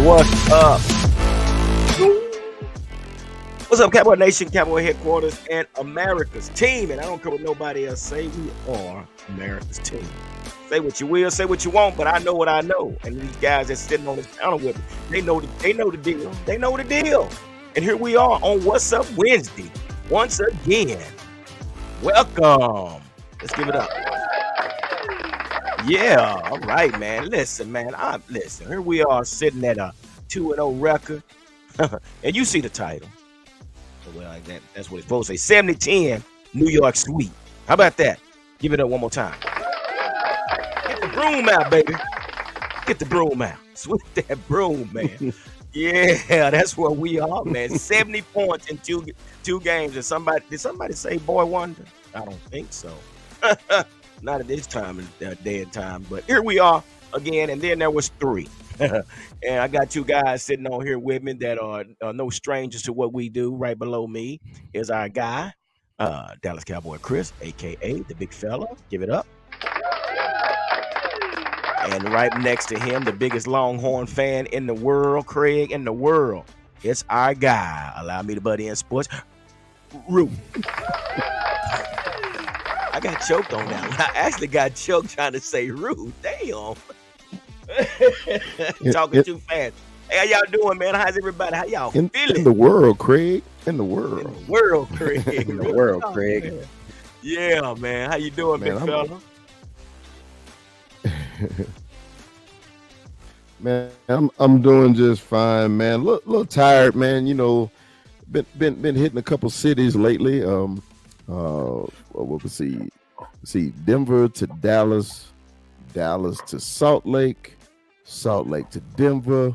What's up? What's up, Cowboy Nation, Cowboy Headquarters, and America's team? And I don't care what nobody else say. We are America's team. Say what you will, say what you want, but I know what I know. And these guys that's sitting on this panel with me, they know the deal. They know the deal. And here we are on What's Up Wednesday. Once again, welcome. Let's give it up. Yeah, all right, man. Listen, man. Listen. Here we are sitting at a 2-0 record, and you see the title. Well, that's what it's supposed to say. 70-10 New York Sweep. How about that? Give it up one more time. Get the broom out, baby. Get the broom out. Sweep that broom, man. Yeah, that's where we are, man. 70 points in two games. Did somebody say Boy Wonder? I don't think so. Not at this time of day and time. But here we are again, and then there was three. And I got two guys sitting on here with me that are no strangers to what we do. Right below me is our guy, Dallas Cowboy Chris, a.k.a. the big fella. Give it up. And right next to him, the biggest Longhorn fan in the world, Craig, in the world. It's our guy. Allow me to butt in sports. Rue. I got choked on that. I actually got choked trying to say Rue. Damn. Talking too fast. Hey, how y'all doing, man? How's everybody? How y'all feeling? In the world, Craig. In the world. In the world, Craig. In the world, Craig. Man. Yeah, man. How you doing, man, big fella? Man, I'm doing just fine, man. Little tired, man. You know, been hitting a couple cities lately. What we see Denver to Dallas, Dallas to Salt Lake to Denver,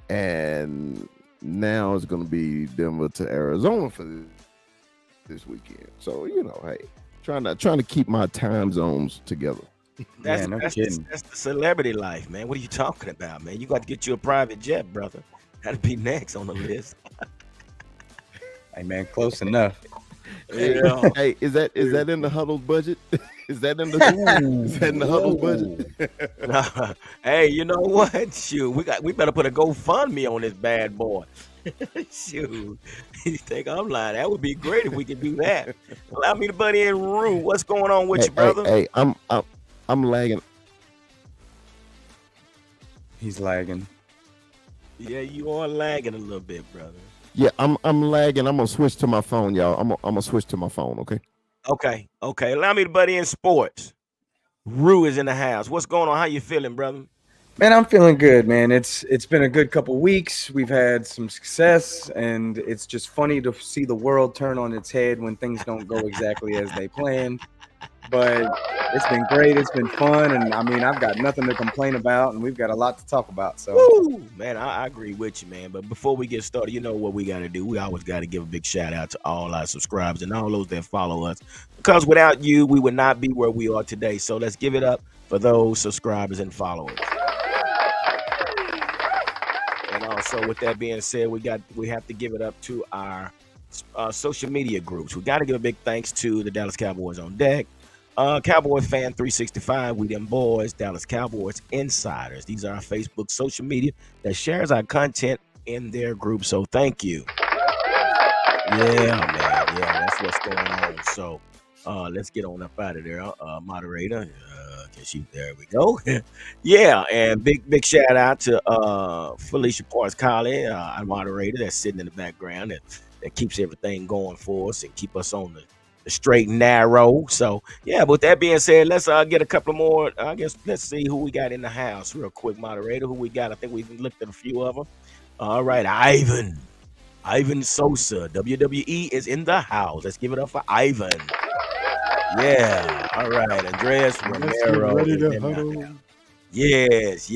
and now it's going to be Denver to Arizona for this weekend. So, you know, hey, trying to keep my time zones together. That's the celebrity life, man. What are you talking about, man? You got to get you a private jet, brother. That'd be next on the list. Hey, man, close enough. Yeah. Hey, is that in the huddle budget? Is that in the huddle budget? Hey, you know what? Shoot, we better put a GoFundMe on this bad boy. Shoot, you think I'm lying? That would be great if we could do that. Allow me to butt in room. What's going on with you, brother? Hey, I'm lagging. He's lagging. Yeah, you are lagging a little bit, brother. Yeah, I'm lagging. I'm gonna switch to my phone, y'all. I'm gonna switch to my phone, okay? Okay. Allow me to butt in sports. Rue is in the house. What's going on? How you feeling, brother? Man, I'm feeling good, man. It's been a good couple weeks. We've had some success, and it's just funny to see the world turn on its head when things don't go exactly as they planned. But it's been great. It's been fun, and I mean, I've got nothing to complain about, and we've got a lot to talk about. So, woo, man, I agree with you, man. But before we get started, you know what we got to do. We always got to give a big shout out to all our subscribers and all those that follow us, because without you, we would not be where we are today. So let's give it up for those subscribers and followers. And also, with that being said, we have to give it up to our social media groups. We got to give a big thanks to the Dallas Cowboys on Deck. Cowboy Fan 365, we them boys, Dallas Cowboys Insiders. These are our Facebook social media that shares our content in their group. So thank you. Yeah, man. Yeah, that's what's going on. So let's get on up out of there. Moderator. There we go. Yeah, and big shout out to Felicia Parks Colley, our moderator that's sitting in the background that keeps everything going for us and keep us on the straight and narrow. So yeah, but with that being said, let's get a couple more. I guess let's see who we got in the house real quick. Moderator, who we got? I think we've looked at a few of them. All right, Ivan Sosa, WWE is in the house. Let's give it up for Ivan. Yeah, all right, Andreas Romero is in the house.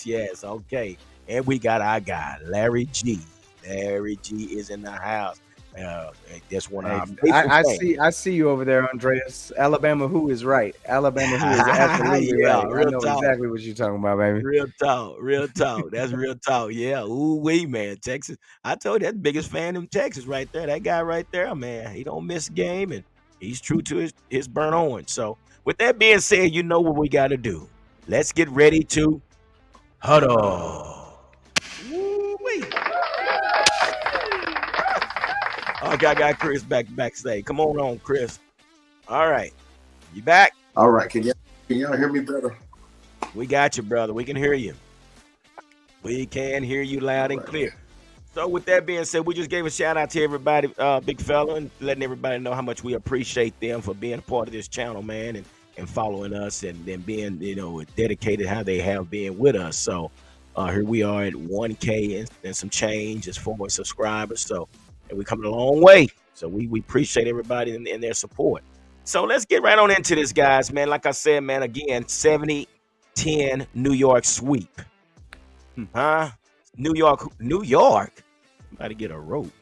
Yes, okay. And we got our guy Larry G. Larry G is in the house. That's one of our I see you over there, Andreas. Alabama who is right. Alabama who is absolutely right. I know exactly what you're talking about, baby. Real talk. That's real talk. Yeah. Ooh wee, man. Texas. I told you, that's the biggest fan in Texas right there. That guy right there, man. He don't miss a game, and he's true to his burnt orange. So with that being said, you know what we got to do. Let's get ready to huddle. Woo. Okay, I got Chris backstage. Come on, Chris. All right, you back? All right, can y'all hear me better? We got you, brother. We can hear you. We can hear you loud All and right, clear. okay. So with that being said, we just gave a shout out to everybody, big fella, and letting everybody know how much we appreciate them for being a part of this channel, man, and following us and then being, dedicated how they have been with us. So here we are at 1K and some change as far as subscribers. So and we're coming a long way. So we appreciate everybody and their support. So let's get right on into this, guys, man. Like I said, man, again, 70-10 New York sweep. Huh? New York. Somebody get a rope.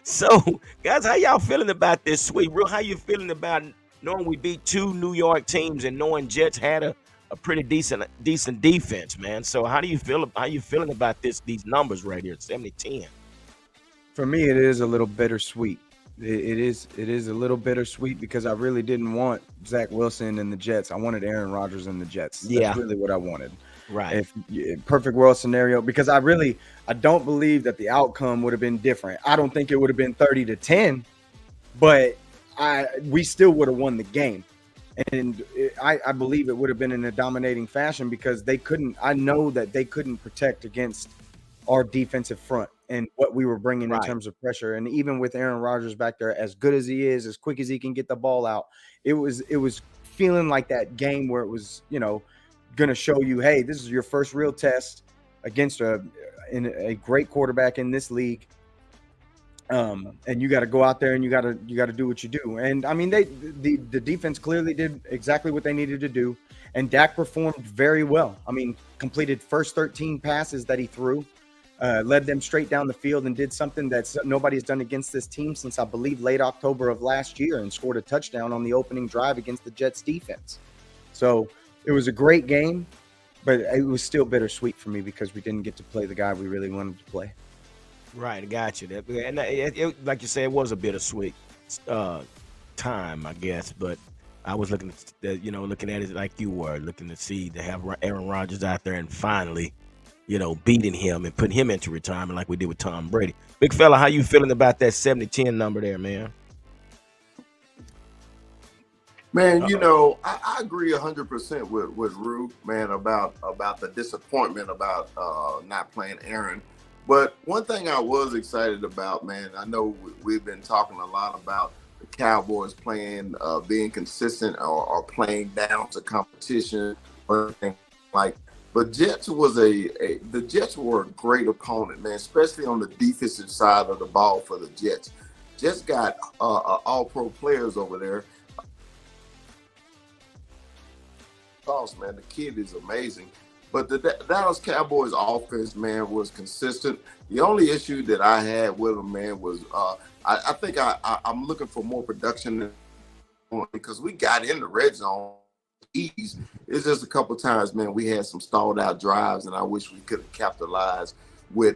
So, guys, how y'all feeling about this sweep? Real, how you feeling about knowing we beat two New York teams and knowing Jets had a pretty decent defense, man? So, how do you feel? How you feeling about these numbers right here, 70-10? For me, it is a little bittersweet. It is a little bittersweet because I really didn't want Zach Wilson and the Jets. I wanted Aaron Rodgers and the Jets. Yeah. That's really what I wanted. Right. If perfect world scenario, because I don't believe that the outcome would have been different. I don't think it would have been 30-10, but we still would have won the game. And I believe it would have been in a dominating fashion because I know that they couldn't protect against our defensive front and what we were bringing in terms of pressure. And even with Aaron Rodgers back there, as good as he is, as quick as he can get the ball out, it was feeling like that game where it was, going to show you, hey, this is your first real test against a great quarterback in this league. And you got to go out there and you got to do what you do. And I mean, the defense clearly did exactly what they needed to do. And Dak performed very well. I mean, completed first 13 passes that he threw, led them straight down the field and did something that nobody's done against this team since I believe late October of last year, and scored a touchdown on the opening drive against the Jets defense. So it was a great game, but it was still bittersweet for me because we didn't get to play the guy we really wanted to play. Right, I got you. And like you said, it was a bittersweet time, I guess. But I was looking at it like you were, looking to have Aaron Rodgers out there and finally, beating him and putting him into retirement like we did with Tom Brady. Big fella, how you feeling about that 70-10 number there, man? Man, I agree 100% with Rue, man, about the disappointment about not playing Aaron. But one thing I was excited about, man, I know we've been talking a lot about the Cowboys playing, being consistent or playing down to competition or anything like. But the Jets were a great opponent, man, especially on the defensive side of the ball for the Jets. Jets got all-pro players over there. Man, the kid is amazing. But the Dallas Cowboys offense, man, was consistent. The only issue that I had with them, man, was I think I'm looking for more production because we got in the red zone. It's just a couple times, man, we had some stalled out drives, and I wish we could have capitalized with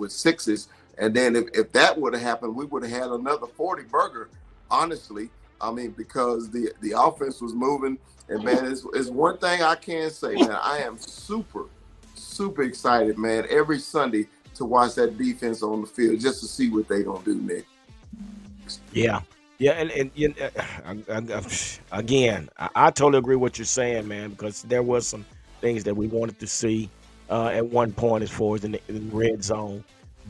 sixes. And then if that would have happened, we would have had another 40 burger, honestly. I mean, because the offense was moving. And, man, it's one thing I can say, man. I am super, super excited, man, every Sunday to watch that defense on the field just to see what they going to do next. Yeah. Yeah, and again, I totally agree with what you're saying, man, because there was some things that we wanted to see at one point as far as in the red zone.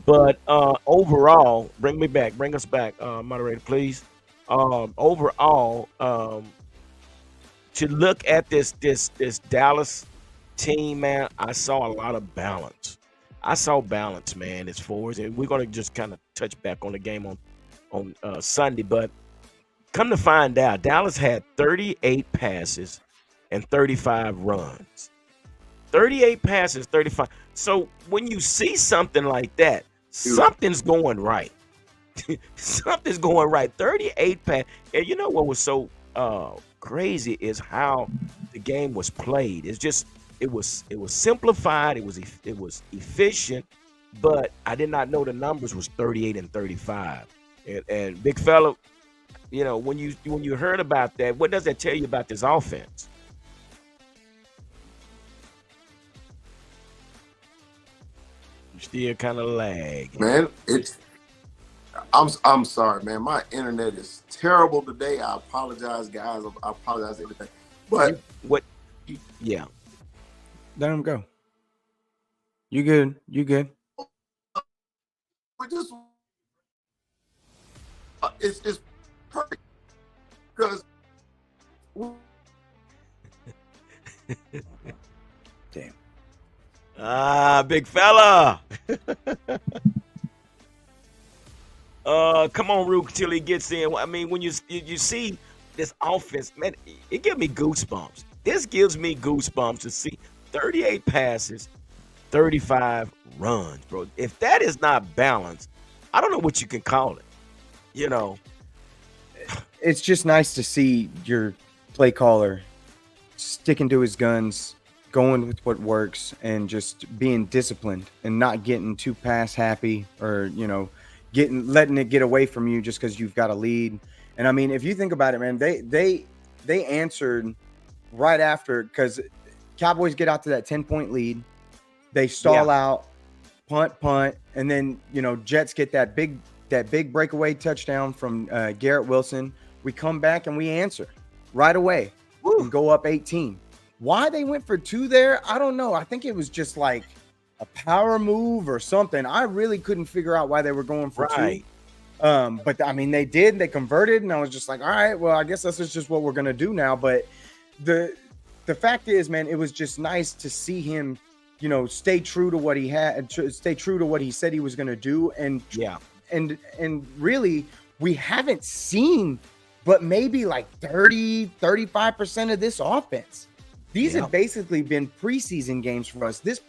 But overall, bring us back, moderator, please. Overall, to look at this Dallas team, man, I saw a lot of balance. I saw balance, man, as far as, and we're gonna just kind of touch back on the game on Sunday, but come to find out, Dallas had 38 passes and 35 runs. 38 passes, 35. So when you see something like that, something's going right. Something's going right. 38 passes, and you know what was so crazy is how the game was played. It's just it was simplified. It was efficient, but I did not know the numbers was 38 and 35. And big fella, when you heard about that, what does that tell you about this offense? You still kind of lag, man. I'm sorry, man. My internet is terrible today. I apologize, guys. I apologize for everything. But What? Yeah. Let him go. You good? You good? we just it's perfect because Damn. Big fella. Come on, Rook, till he gets in. I mean, when you see this offense, man, it gives me goosebumps. This gives me goosebumps to see 38 passes, 35 runs, bro. If that is not balanced, I don't know what you can call it. You know, It's just nice to see your play caller sticking to his guns, going with what works, and just being disciplined and not getting too pass happy or letting it get away from you just because you've got a lead. And I mean, if you think about it, man, they answered right after, because Cowboys get out to that 10-point lead, they stall out, punt, and then Jets get that big breakaway touchdown from Garrett Wilson. We come back and we answer right away and go up 18. Why they went for 2 there, I don't know. I think it was just like a power move or something. I really couldn't figure out why they were going for 2. But I mean, they did. They converted, and I was just like, all right, well, I guess this is just what we're gonna do now. But the fact is, man, it was just nice to see him, stay true to what he had, stay true to what he said he was gonna do, and really, we haven't seen but maybe like 35% of this offense. These have basically been preseason games for us. This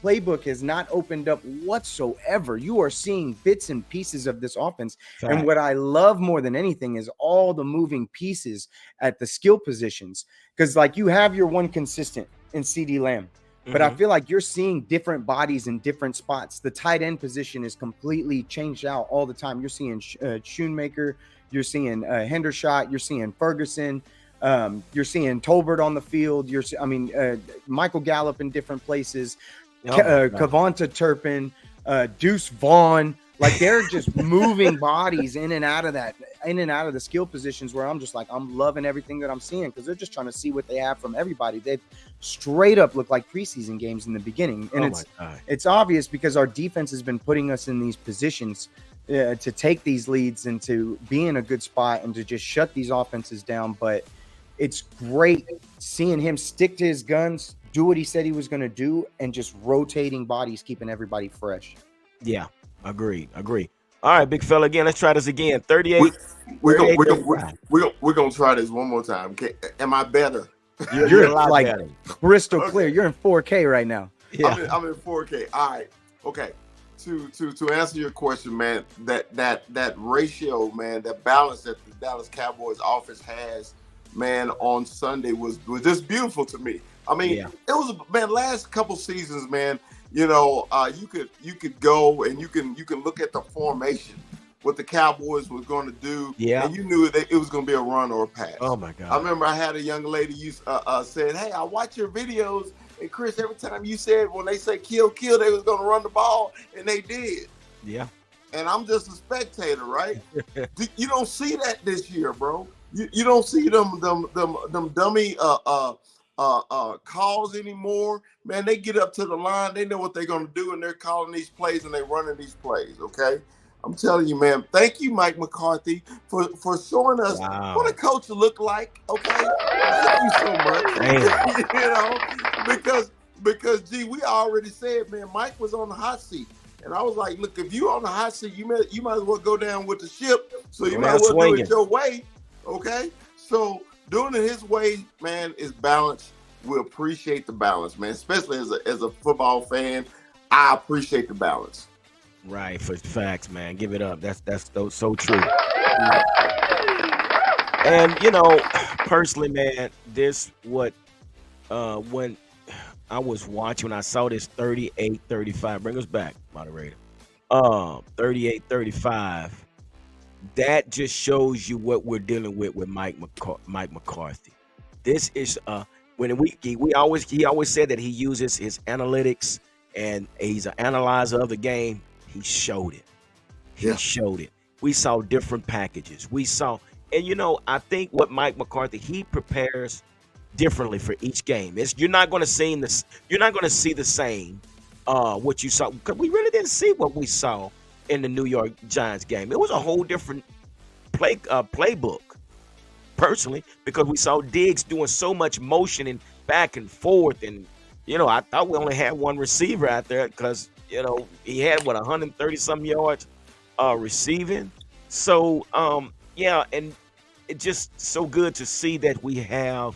playbook has not opened up whatsoever. You are seeing bits and pieces of this offense. Fact. And what I love more than anything is all the moving pieces at the skill positions. Because like you have your one consistent in CD Lamb, but I feel like you're seeing different bodies in different spots. The tight end position is completely changed out all the time. You're seeing Schoonmaker, you're seeing Hendershot, you're seeing Ferguson, you're seeing Tolbert on the field. Michael Gallup in different places, Kavonta Turpin, Deuce Vaughn. Like they're just moving bodies in and out of the skill positions where I'm just like, I'm loving everything that I'm seeing because they're just trying to see what they have from everybody. They straight up look like preseason games in the beginning. And it's obvious because our defense has been putting us in these positions to take these leads and to be in a good spot and to just shut these offenses down. But it's great seeing him stick to his guns, do what he said he was going to do, and just rotating bodies, keeping everybody fresh. Yeah. Agree. All right, big fella. Again, let's try this again. 38. We're gonna try this one more time. Okay. Am I better? You're like better. Crystal clear. You're in 4K right now. Yeah. I'm in 4K. All right. Okay. To answer your question, man, that ratio, man, that balance that the Dallas Cowboys offense has, man, on Sunday was just beautiful to me. I mean, it was, man, last couple seasons, man. You could go and you can look at the formation, what the Cowboys was going to do, and you knew that it was going to be a run or a pass. Oh my God! I remember I had a young lady said, "Hey, I watch your videos, and Chris, every time you said when they say kill, they was going to run the ball, and they did." Yeah. And I'm just a spectator, right? You don't see that this year, bro. You don't see them dummy calls anymore. Man, they get up to the line, they know what they're going to do, and they're calling these plays and they're running these plays. Okay, I'm telling you, man. Thank you, Mike McCarthy, for showing us what a coach look like. Okay, thank you so much. because gee, we already said, man, Mike was on the hot seat, and I was like, look, if you're on the hot seat, you might as well go down with the ship. So you might as well do it your way. Okay, so doing it his way, man, is balance. We appreciate the balance, man. Especially as a football fan, I appreciate the balance. Right, for facts, man. Give it up. That's so true. And personally, man, this what when I was watching, when I saw this 38-35, bring us back, moderator. 38-35. That just shows you what we're dealing with Mike McCarthy. This is when he always said that he uses his analytics and he's an analyzer of the game. He showed it. He showed it. we saw different packages. We saw, and I think what Mike McCarthy, he prepares differently for each game. You're not going to see this. You're not going to see the same what you saw, because we really didn't see what we saw in the New York Giants game. It was a whole different playbook, personally, because we saw Diggs doing so much motion and back and forth, and I thought we only had one receiver out there because he had 130 some yards receiving. So yeah, and it's just so good to see that we have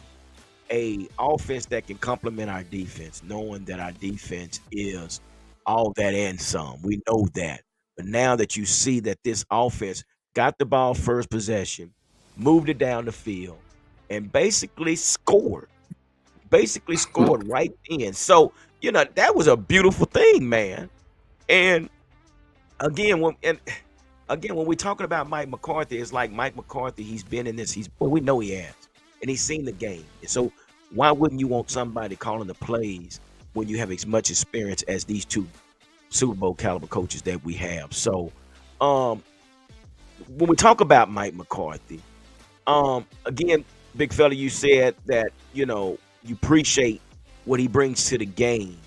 a offense that can complement our defense, knowing that our defense is all that and some. We know that. But now that you see that this offense got the ball first possession, moved it down the field, and basically scored right in. So, that was a beautiful thing, man. And again, when we're talking about Mike McCarthy, it's like Mike McCarthy, he's been in this, we know he has, and he's seen the game. And so why wouldn't you want somebody calling the plays when you have as much experience as these two Super Bowl caliber coaches that we have? So when we talk about Mike McCarthy, again, big fella, you said that, you appreciate what he brings to the game.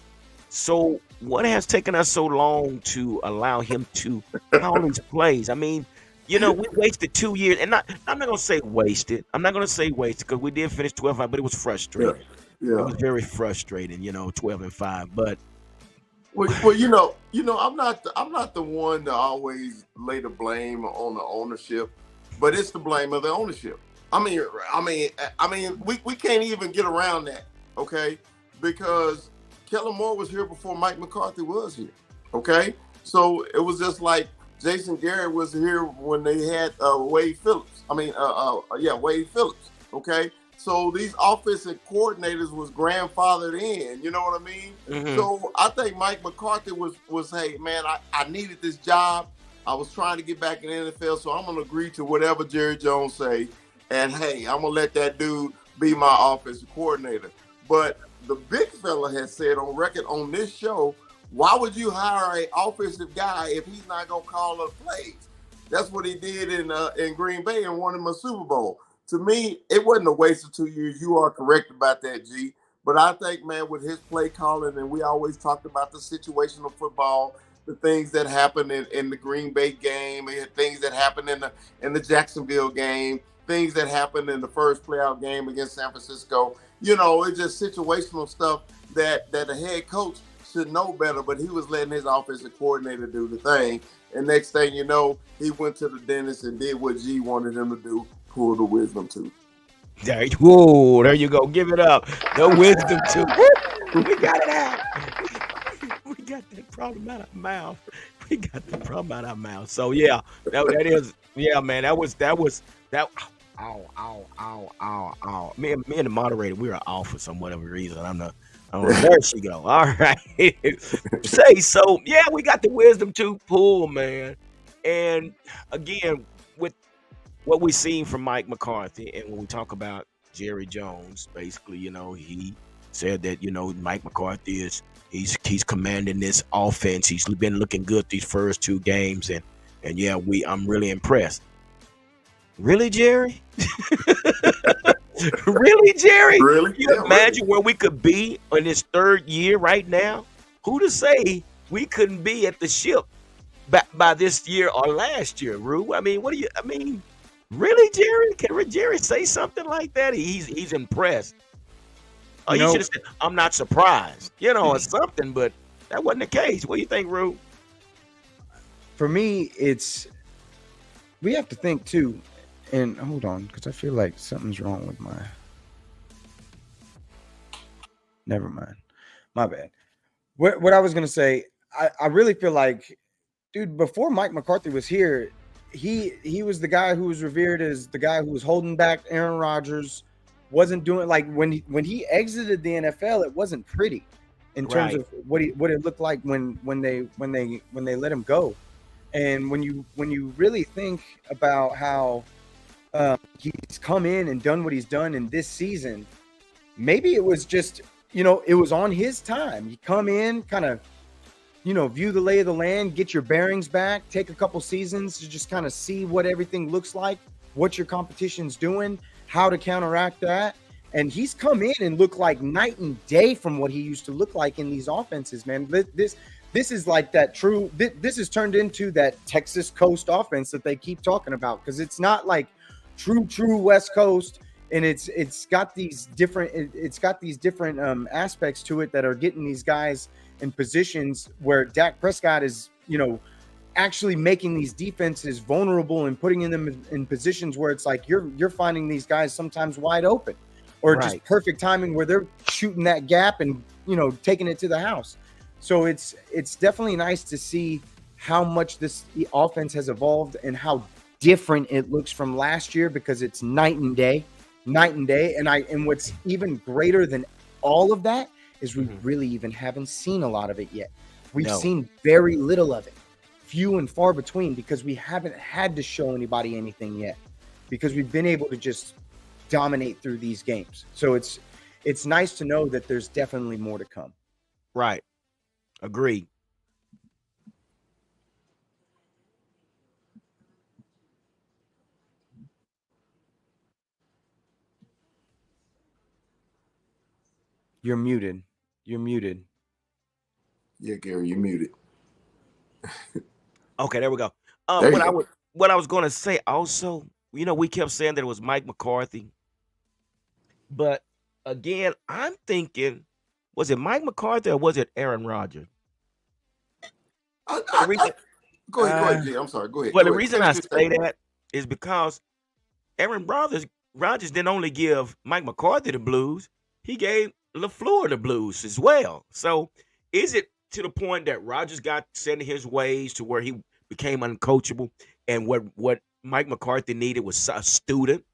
So what has taken us so long to allow him to call these plays? I mean, we wasted 2 years, and I'm not going to say wasted. I'm not going to say wasted because we did finish 12-5, but it was frustrating. Yeah. It was very frustrating, 12-5. But well, I'm not the one to always lay the blame on the ownership, but it's the blame of the ownership. I mean, we can't even get around that, okay? Because Kellen Moore was here before Mike McCarthy was here, okay? So it was just like Jason Garrett was here when they had Wade Phillips. Wade Phillips, okay? So these offensive coordinators was grandfathered in, you know what I mean? Mm-hmm. So I think Mike McCarthy was hey, man, I needed this job. I was trying to get back in the NFL, so I'm going to agree to whatever Jerry Jones say. And, hey, I'm going to let that dude be my offensive coordinator. But the big fella has said on record on this show, why would you hire an offensive guy if he's not going to call the plays? That's what he did in Green Bay and won him a Super Bowl. To me, it wasn't a waste of 2 years. You are correct about that, G. But I think, man, with his play calling, and we always talked about the situational football, the things that happened in the Green Bay game, and things that happened in the Jacksonville game, things that happened in the first playoff game against San Francisco. It's just situational stuff that the head coach should know better, but he was letting his offensive coordinator do the thing. And next thing you know, he went to the dentist and did what G wanted him to do, pull the wisdom tooth. There you go. Give it up. The wisdom tooth. We got it out. We got that problem out of our mouth. So yeah, that is, yeah, man. That was. Ow. Me and the moderator, we were off for some whatever reason. I don't know. There she go. All right. So yeah, we got the wisdom tooth pull, man. And again, with what we've seen from Mike McCarthy, and when we talk about Jerry Jones, basically, he said that, Mike McCarthy he's commanding this offense. He's been looking good these first 2 games, and yeah, I'm really impressed. Really, Jerry? Really, Jerry? Really? Can you imagine where we could be in this 3rd year right now? Who to say we couldn't be at the ship by this year or last year, Rue? I mean, really, Jerry? Can Jerry say something like that? He's impressed. Oh, you should have said, I'm not surprised, or something, but that wasn't the case. What do you think, Rue? For me, we have to think too, and hold on, because I feel like something's wrong with never mind. My bad. What I was going to say, I really feel like, dude, before Mike McCarthy was here, he was the guy who was revered as the guy who was holding back Aaron Rodgers, wasn't doing, like, when he exited the NFL, it wasn't pretty in terms of what it looked like when they let him go. And when you really think about how he's come in and done what he's done in this season, maybe it was just, it was on his time. He come in, kind of view the lay of the land, get your bearings back, take a couple seasons to just kind of see what everything looks like, what your competition's doing, how to counteract that. And he's come in and looked like night and day from what he used to look like in these offenses, man. This is like that true. This has turned into that Texas Coast offense that they keep talking about, because it's not like true West Coast, and it's got these different aspects to it that are getting these guys in positions where Dak Prescott is, actually making these defenses vulnerable and putting them in positions where it's like you're finding these guys sometimes wide open, or just perfect timing where they're shooting that gap and taking it to the house. So it's definitely nice to see how much this offense has evolved and how different it looks from last year, because it's night and day. And what's even greater than all of that is we really even haven't seen a lot of it yet. We've seen very little of it, few and far between, because we haven't had to show anybody anything yet, because we've been able to just dominate through these games. So it's nice to know that there's definitely more to come. Right. Agreed. You're muted. Yeah, Gary, you're muted. Okay, there we go. There you go. What I was going to say also, we kept saying that it was Mike McCarthy, but again, I'm thinking, was it Mike McCarthy or was it Aaron Rodgers? Go ahead, G. I'm sorry. Go ahead. Well, the reason I say that is because Aaron Rodgers didn't only give Mike McCarthy the blues, he gave LaFleur the blues as well. So is it to the point that Rodgers got set in his ways to where he became uncoachable, and what Mike McCarthy needed was a student,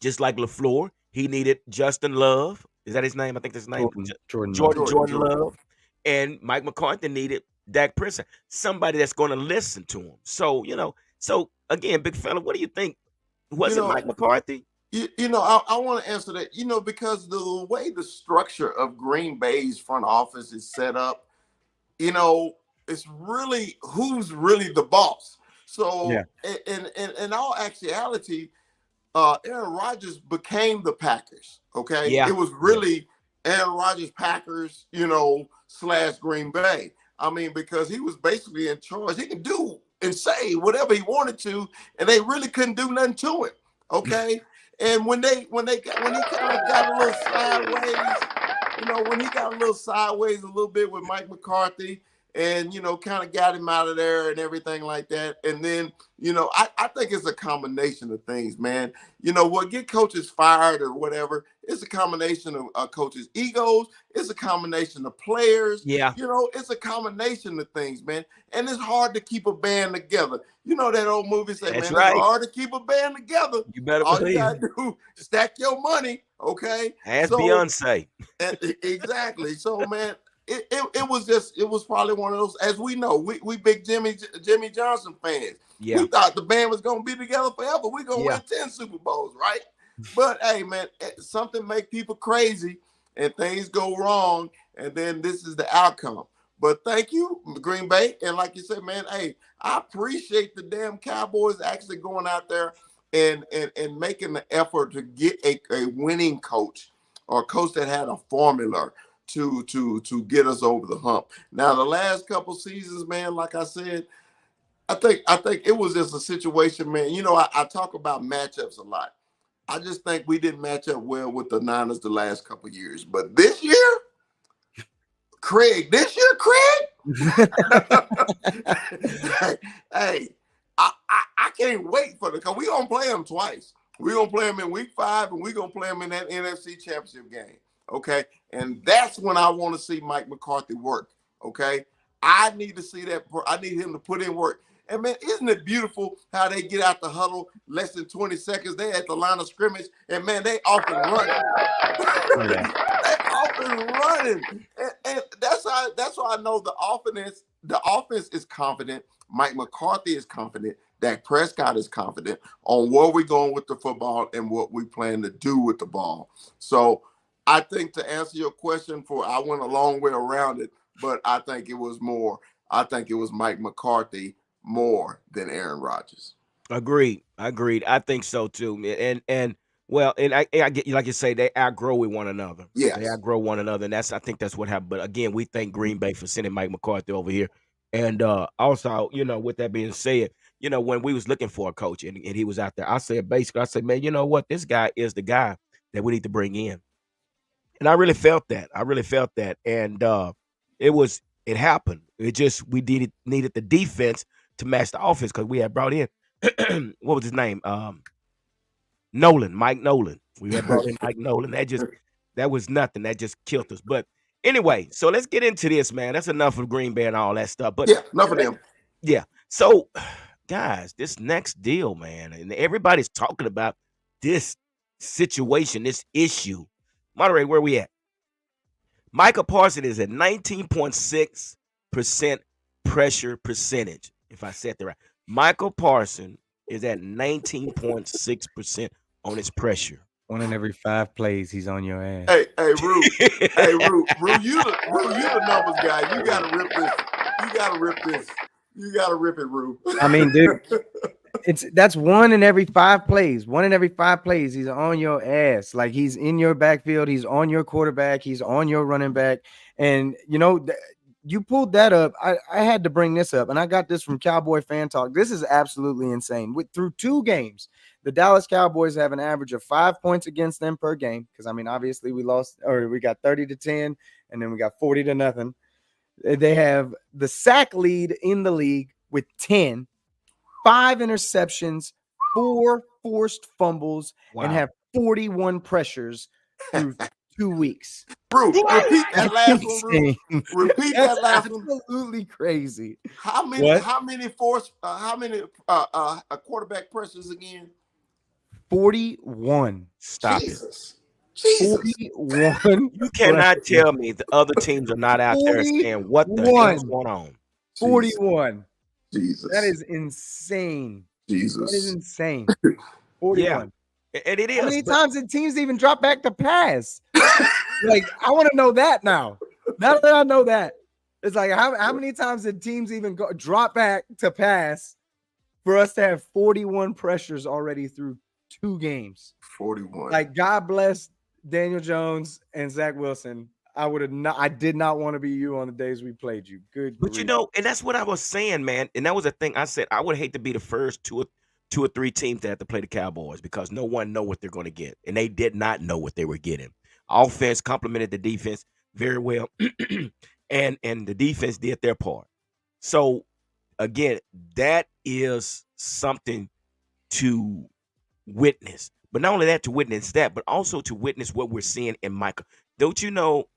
just like LaFleur? He needed Justin Love. Is that his name? I think that's his name. Jordan Love. And Mike McCarthy needed Dak Prescott, somebody that's going to listen to him. So, so again, big fella, what do you think? Was it Mike McCarthy? I want to answer that, because the way the structure of Green Bay's front office is set up, it's really who's really the boss. So in all actuality, Aaron Rodgers became the Packers. Okay. Yeah. It was really Aaron Rodgers Packers, / Green Bay. I mean, because he was basically in charge. He could do and say whatever he wanted to, and they really couldn't do nothing to it. Okay. And when he kind of got a little sideways, when he got a little sideways a little bit with Mike McCarthy, and kind of got him out of there and everything like that. And then, I think it's a combination of things, man. What get coaches fired or whatever, it's a combination of coaches' egos. It's a combination of players. Yeah. It's a combination of things, man. And it's hard to keep a band together. That old movie said, That's man, right. It's hard to keep a band together. You better All believe. you got to do, stack your money, okay? Ask Beyonce. Exactly. So, man, it was probably one of those, as we know, we big Jimmy Johnson fans. Yeah. We thought the band was gonna be together forever. We're gonna win 10 Super Bowls, right? But hey, man, something make people crazy and things go wrong, and then this is the outcome. But thank you, Green Bay. And like you said, man, hey, I appreciate the damn Cowboys actually going out there and making the effort to get a winning coach, or a coach that had a formula to get us over the hump. Now, the last couple seasons, man, like I said, I think it was just a situation, man. I talk about matchups a lot. I just think we didn't match up well with the Niners the last couple years. But this year, Craig, hey, I can't wait for because we're going to play them twice. We're going to play them in week 5, and we're going to play them in that NFC Championship game. Okay. And that's when I want to see Mike McCarthy work. Okay. I need to see that. I need him to put in work. And man, isn't it beautiful how they get out the huddle less than 20 seconds? They at the line of scrimmage, and man, they off and running. They off and running. And that's why I know the offense is confident. Mike McCarthy is confident. Dak Prescott is confident on where we're going with the football and what we plan to do with the ball. So I think, to answer your question, I went a long way around it, but I think it was more. I think it was Mike McCarthy more than Aaron Rodgers. Agreed. Agreed. I think so too. And well, and I get like you say, they outgrow with one another. They Yes. outgrow one another, and I think that's what happened. But again, we thank Green Bay for sending Mike McCarthy over here. And also, with that being said, when we was looking for a coach and he was out there, I said, man, you know what? This guy is the guy that we need to bring in. And I really felt that. And it happened. It just we needed the defense to match the offense because we had brought in what was his name? Mike Nolan. We had brought in Mike Nolan. That was nothing. That just killed us. But anyway, so let's get into this, man. That's enough of Green Bay and all that stuff. But yeah, enough of them. Yeah. So, guys, this next deal, man, and everybody's talking about this situation, this issue. Moderate, where we at? Micah Parsons is at 19.6% pressure percentage, if I said that right. Michael Parsons is at 19.6% on his pressure. 1 in every 5 plays, he's on your ass. Hey, Rue. Rue, you the numbers guy. You gotta rip this. You gotta rip it, Rue. I mean, dude, that's 1 in every 5 plays. 1 in every 5 plays, he's on your ass. Like, he's in your backfield, he's on your quarterback, he's on your running back. And you pulled that up. I had to bring this up, and I got this from Cowboy Fan Talk. This is absolutely insane. Through 2 games, the Dallas Cowboys have an average of 5 points against them per game. Because I mean, obviously we got 30-10, and then we got 40-0. They have the sack lead in the league with 10, 5 interceptions, 4 forced fumbles, and have 41 pressures through 2 weeks. Bro, repeat that last one. Bro. Repeat that last one. Absolutely crazy. How many quarterback pressures again? 41. Stop Jesus. it. 41. You cannot tell me the other teams are not out there saying what the hell is going on. 41. Jesus. That is insane. Jesus. That is insane. 41. Yeah. And it is. How many times did teams even drop back to pass? Like, I want to know that now. Now that I know that, it's like how many times did teams even drop back to pass for us to have 41 pressures already through 2 games? 41. Like, God bless Daniel Jones and Zach Wilson. I did not want to be you on the days we played you. Good. But grief. and that's what I was saying, man. And that was the thing I said. I would hate to be the first two or three teams that have to play the Cowboys because no one know what they're going to get. And they did not know what they were getting. Offense complemented the defense very well. and the defense did their part. So, again, that is something to witness. But not only that, to witness that, but also to witness what we're seeing in Micah. Don't you know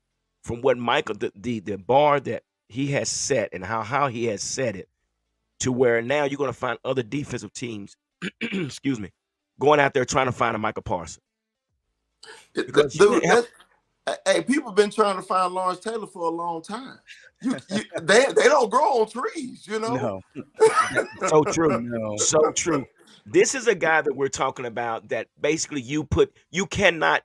from what Michael, the bar that he has set and how he has set it to where now you're going to find other defensive teams, excuse me, going out there trying to find a Micah Parsons. Hey, people have been trying to find Lawrence Taylor for a long time. They don't grow on trees, No. So true. No. So true. This is a guy that we're talking about that basically you cannot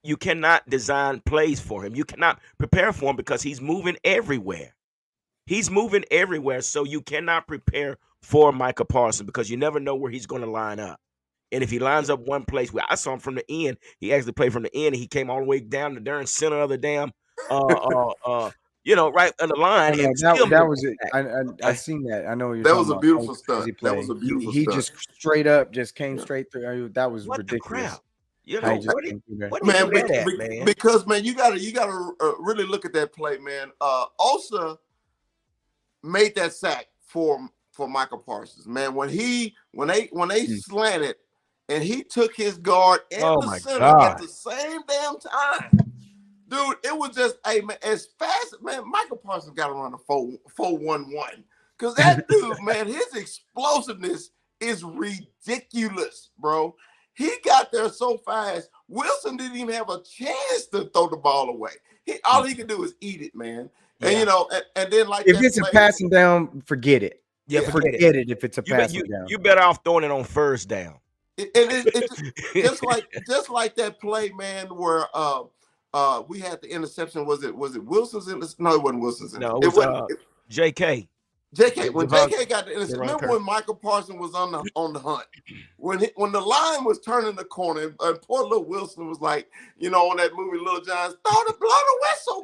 design plays for him. You cannot prepare for him because he's moving everywhere. So you cannot prepare for Micah Parsons because you never know where he's going to line up. And if he lines up one place where I saw him from the end, he actually played from the end and he came all the way down the darn center of the damn right on the line. That was it. I seen that. I know you're that talking was a about. beautiful stunt. That was a beautiful He stunt. just straight up just came straight through. That was What ridiculous. the crap? How he just What came through there. man, Man, man? because man, you gotta really look at that play, man. Osa made that sack for Michael Parsons, man. When they slanted and he took his guard and the center at the same damn time, dude. It was just man, as fast, man. Michael Parsons got to run a 4-1-1 because that dude, man, his explosiveness is ridiculous, bro. He got there so fast. Wilson didn't even have a chance to throw the ball away. All he could do is eat it, man. Yeah. And and then like if it's a passing down, forget it. Yeah, forget it if it's a passing down. You better off throwing it on first down. It's just like that play, man, where we had the interception. Was it Wilson's? No, it wasn't Wilson's. No, it was J.K. JK, when Devon- JK got the interception, Devon remember Curry. when Michael Parsons was on the hunt? When the line was turning the corner, and poor little Wilson was like, you know, on that movie Little Giants, blow the whistle,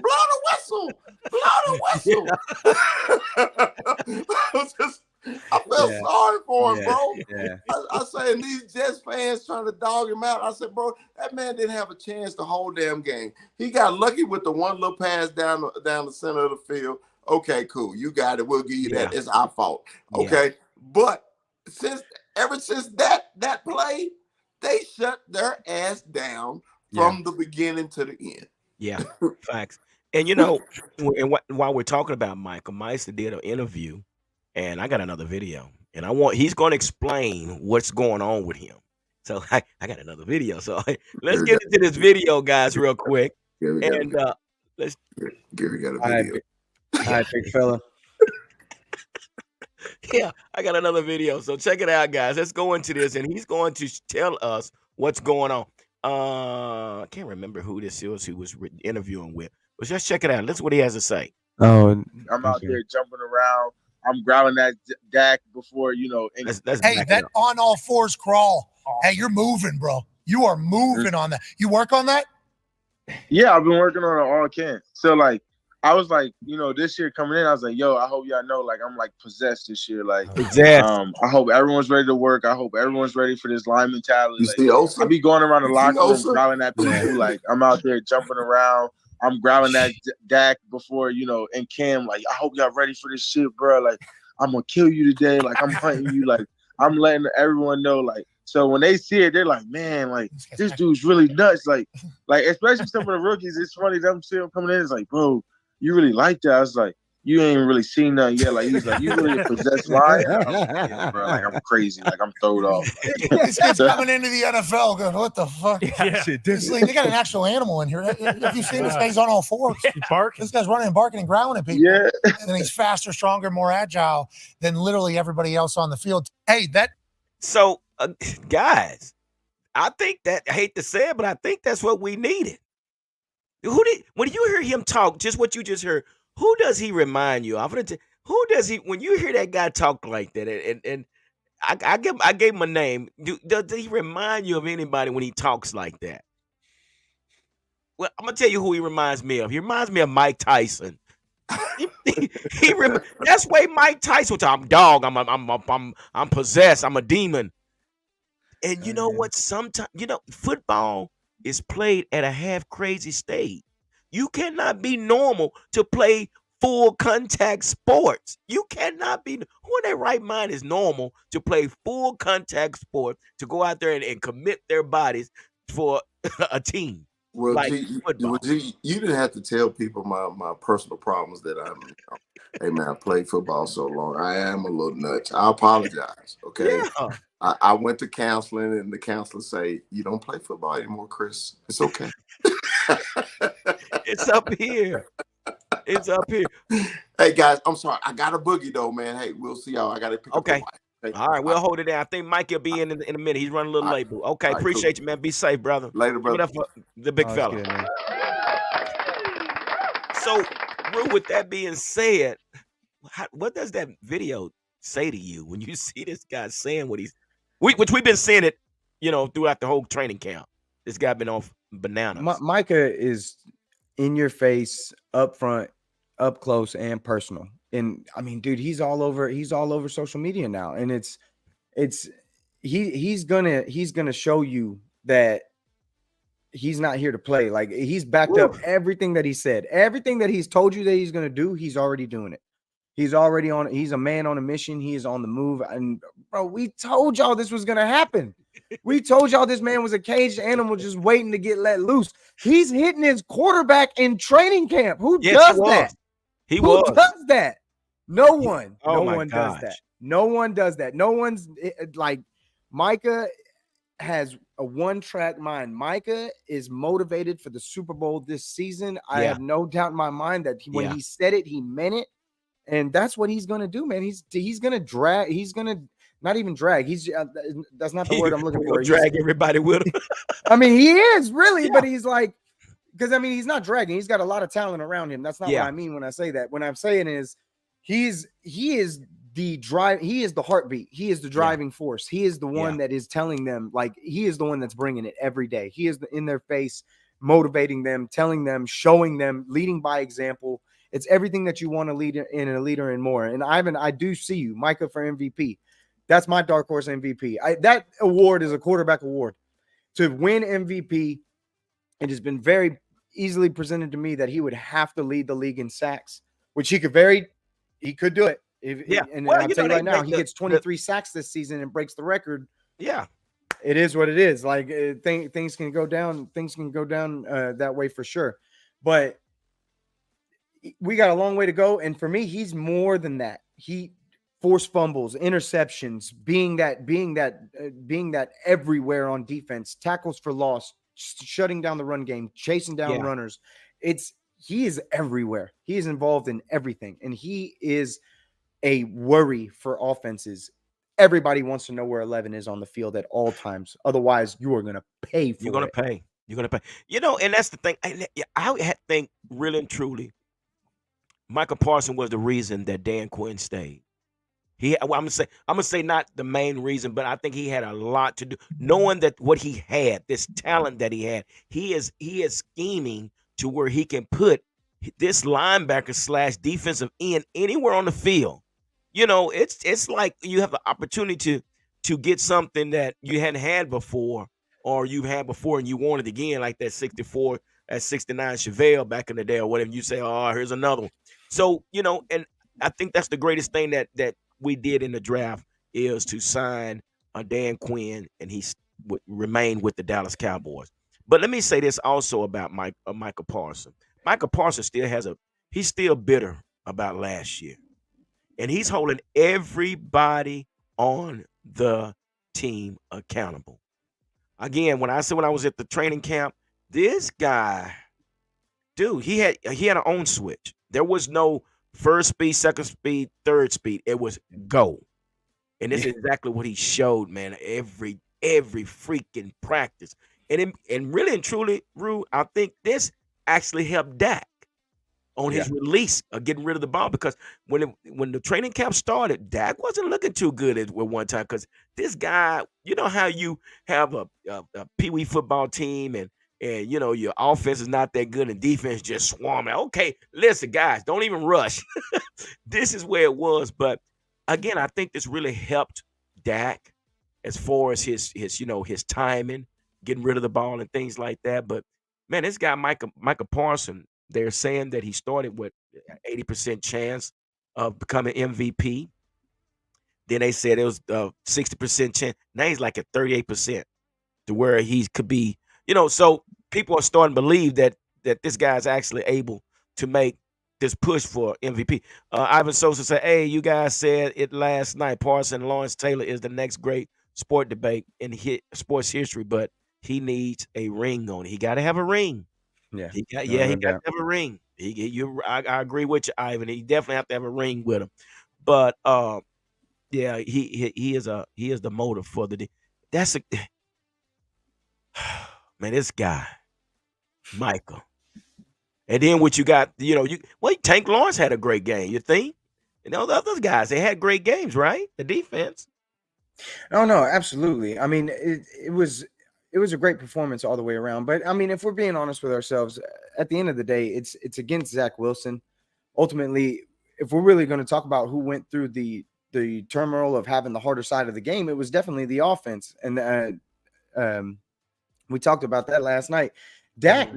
I felt sorry for him, bro. Yeah. I say, and these Jets fans trying to dog him out. I said, bro, that man didn't have a chance the whole damn game. He got lucky with the one little pass down the center of the field. Okay, cool. You got it. We'll give you that. It's our fault. Okay. But ever since that play, they shut their ass down from the beginning to the end. Yeah, facts. And you know, while we're talking about Michael, Meister did an interview, and I got another video, and he's going to explain what's going on with him. So I got another video. So let's get into this video, guys, real quick. Gary got a video. All right, big fella. Yeah, I got another video. So check it out, guys. Let's go into this, and he's going to tell us what's going on. I can't remember who this is who was interviewing with, but just check it out. That's what he has to say. Oh, I'm out there jumping around. I'm growling that Dak before, you know. Let's hey, that on all fours crawl. Hey, you're moving, bro. You are moving on that. You work on that? Yeah, I've been working on it all camp. So, like, I was like, you know, this year coming in, I was like, yo, I hope y'all know, like, I'm like possessed this year. Like, exactly. I hope everyone's ready to work. I hope everyone's ready for this line mentality. You like, see Osa? I be going around the locker room Osa? growling at people. Like, I'm out there jumping around. I'm growling that Dak before, you know, and Cam, like, I hope y'all ready for this shit, bro. Like, I'm going to kill you today. Like, I'm hunting you. Like, I'm letting everyone know, like, so when they see it, they're like, man, like, this dude's really nuts. Like, especially some of the rookies, it's funny, them see him coming in, it's like, bro, you really like that? I was like, you ain't really seen nothing yet. Like, he's like, you really a possessed lion? Yeah, bro, like, I'm crazy. Like, I'm throwed off. This kid's coming into the NFL going, what the fuck? Yeah. They got an actual animal in here. Have you seen this guy's on all fours? This guy's running and barking and growling at people. Yeah. And he's faster, stronger, more agile than literally everybody else on the field. Hey, So, guys, I think that, I hate to say it, but I think that's what we needed. When you hear him talk, just what you just heard, who does he remind you of? Who does he, when you hear that guy talk like that, and I gave him a name, does he remind you of anybody when he talks like that? Well, I'm gonna tell you who he reminds me of. He reminds me of Mike Tyson. That's why Mike Tyson was talking, I'm dog, I'm possessed, I'm a demon. And you know what? Sometimes, you know, football is played at a half crazy stage. You cannot be normal to play full contact sports. You cannot be, who in their right mind is normal to play full contact sport, to go out there and commit their bodies for a team. Well, like G, you didn't have to tell people my personal problems that I'm. Hey man, I played football so long. I am a little nuts. I apologize. Okay. Yeah. I went to counseling, and the counselor say, you don't play football anymore, Chris. It's okay. It's up here. It's up here. Hey guys, I'm sorry. I got a boogie though, man. Hey, we'll see y'all. I got to pick up the wife. Okay. All right, we'll hold it down. I think Mike will be in a minute. He's running a little late. Okay, right, appreciate you, man. Be safe, brother. Later, brother. Give it up for the big fella. Good, man. So, Rue, with that being said, what does that video say to you when you see this guy saying which we've been seeing it, you know, throughout the whole training camp? This guy been off bananas. Micah is in your face, up front, up close, and personal. And I mean, dude, he's all over social media now. And he's gonna show you that he's not here to play. Like, he's backed up everything that he said. Everything that he's told you that he's gonna do, he's already doing it. He's already on it. He's a man on a mission. He is on the move. And bro, we told y'all this was gonna happen. We told y'all this man was a caged animal just waiting to get let loose. He's hitting his quarterback in training camp. Who does that? Who does that? No one. No one does that. No one does that. No one's like, Micah has a one-track mind. Micah is motivated for the Super Bowl this season. I have no doubt in my mind that when he said it, he meant it. And that's what he's going to do, man. He's going to drag. He's going to not even drag. He's that's not the word I'm looking for. Drag everybody with him. I mean, he is really, but he's like, because I mean, he's not dragging. He's got a lot of talent around him. That's not what Yeah. I mean when I say that. What I'm saying is he is the drive. He is the heartbeat. He is the driving force. He is the one that is telling them, like, he is the one that's bringing it every day. He is in their face, motivating them, telling them, showing them, leading by example. It's everything that you want to lead in a leader and more. And Ivan, I do see you, Micah, for MVP. That's my dark horse MVP. That award is a quarterback award. To win MVP, it has been very easily presented to me that he would have to lead the league in sacks, which he could do it. And Well, I'll tell you right now, he gets 23 the sacks this season and breaks the record. yeah. It is what it is. Like things can go down. Things can go down that way for sure. But we got a long way to go. And for me, he's more than that. He forced fumbles, interceptions, being that everywhere on defense, tackles for loss, shutting down the run game, chasing down runners. He is everywhere. He is involved in everything. And he is a worry for offenses. Everybody wants to know where 11 is on the field at all times. Otherwise, you are going to pay for it. You're going to pay. You're going to pay. You know, and that's the thing. I think really and truly, Michael Parsons was the reason that Dan Quinn stayed. I'm gonna say not the main reason, but I think he had a lot to do. Knowing that what he had, this talent that he had, he is scheming to where he can put this linebacker / defensive end anywhere on the field. You know, it's like you have the opportunity to get something that you hadn't had before, or you've had before and you want it again, like that 64, that 69 Chevelle back in the day, or whatever. You say, oh, here's another one. So, you know, and I think that's the greatest thing that we did in the draft is to sign Dan Quinn, and he remained with the Dallas Cowboys. But let me say this also about Michael Parsons. Michael Parsons he's still bitter about last year, and he's holding everybody on the team accountable. Again, when I was at the training camp, this guy, dude, he had an on switch. There was no first speed, second speed, third speed. It was go. And this is exactly what he showed, man, every freaking practice. And really and truly, Rue, I think this actually helped Dak on his release of getting rid of the ball, because when the training camp started, Dak wasn't looking too good at one time, because this guy, you know how you have a pee-wee football team and you know your offense is not that good and defense just swarming. Okay, listen, guys, don't even rush. This is where it was. But again, I think this really helped Dak as far as his timing, getting rid of the ball and things like that. But man, this guy Michael Parsons, they're saying that he started with 80% chance of becoming MVP. Then they said it was 60% chance. Now he's like at 38% to where he could be. You know, so people are starting to believe that this guy's actually able to make this push for MVP. Ivan Sosa said, "Hey, you guys said it last night. Parson and Lawrence Taylor is the next great sport debate in sports history, but he needs a ring on it. He got to have a ring. Yeah, he got to have a ring. I agree with you, Ivan. He definitely have to have a ring with him. But yeah, he is the motive for the. That's a man. This guy, Michael." And then what you got, Tank Lawrence had a great game, you think? The other guys, they had great games, right? The defense. Oh, no, absolutely. I mean, it was a great performance all the way around. But, I mean, if we're being honest with ourselves, at the end of the day, it's against Zach Wilson. Ultimately, if we're really going to talk about who went through the turmoil of having the harder side of the game, it was definitely the offense. And we talked about that last night. Dak,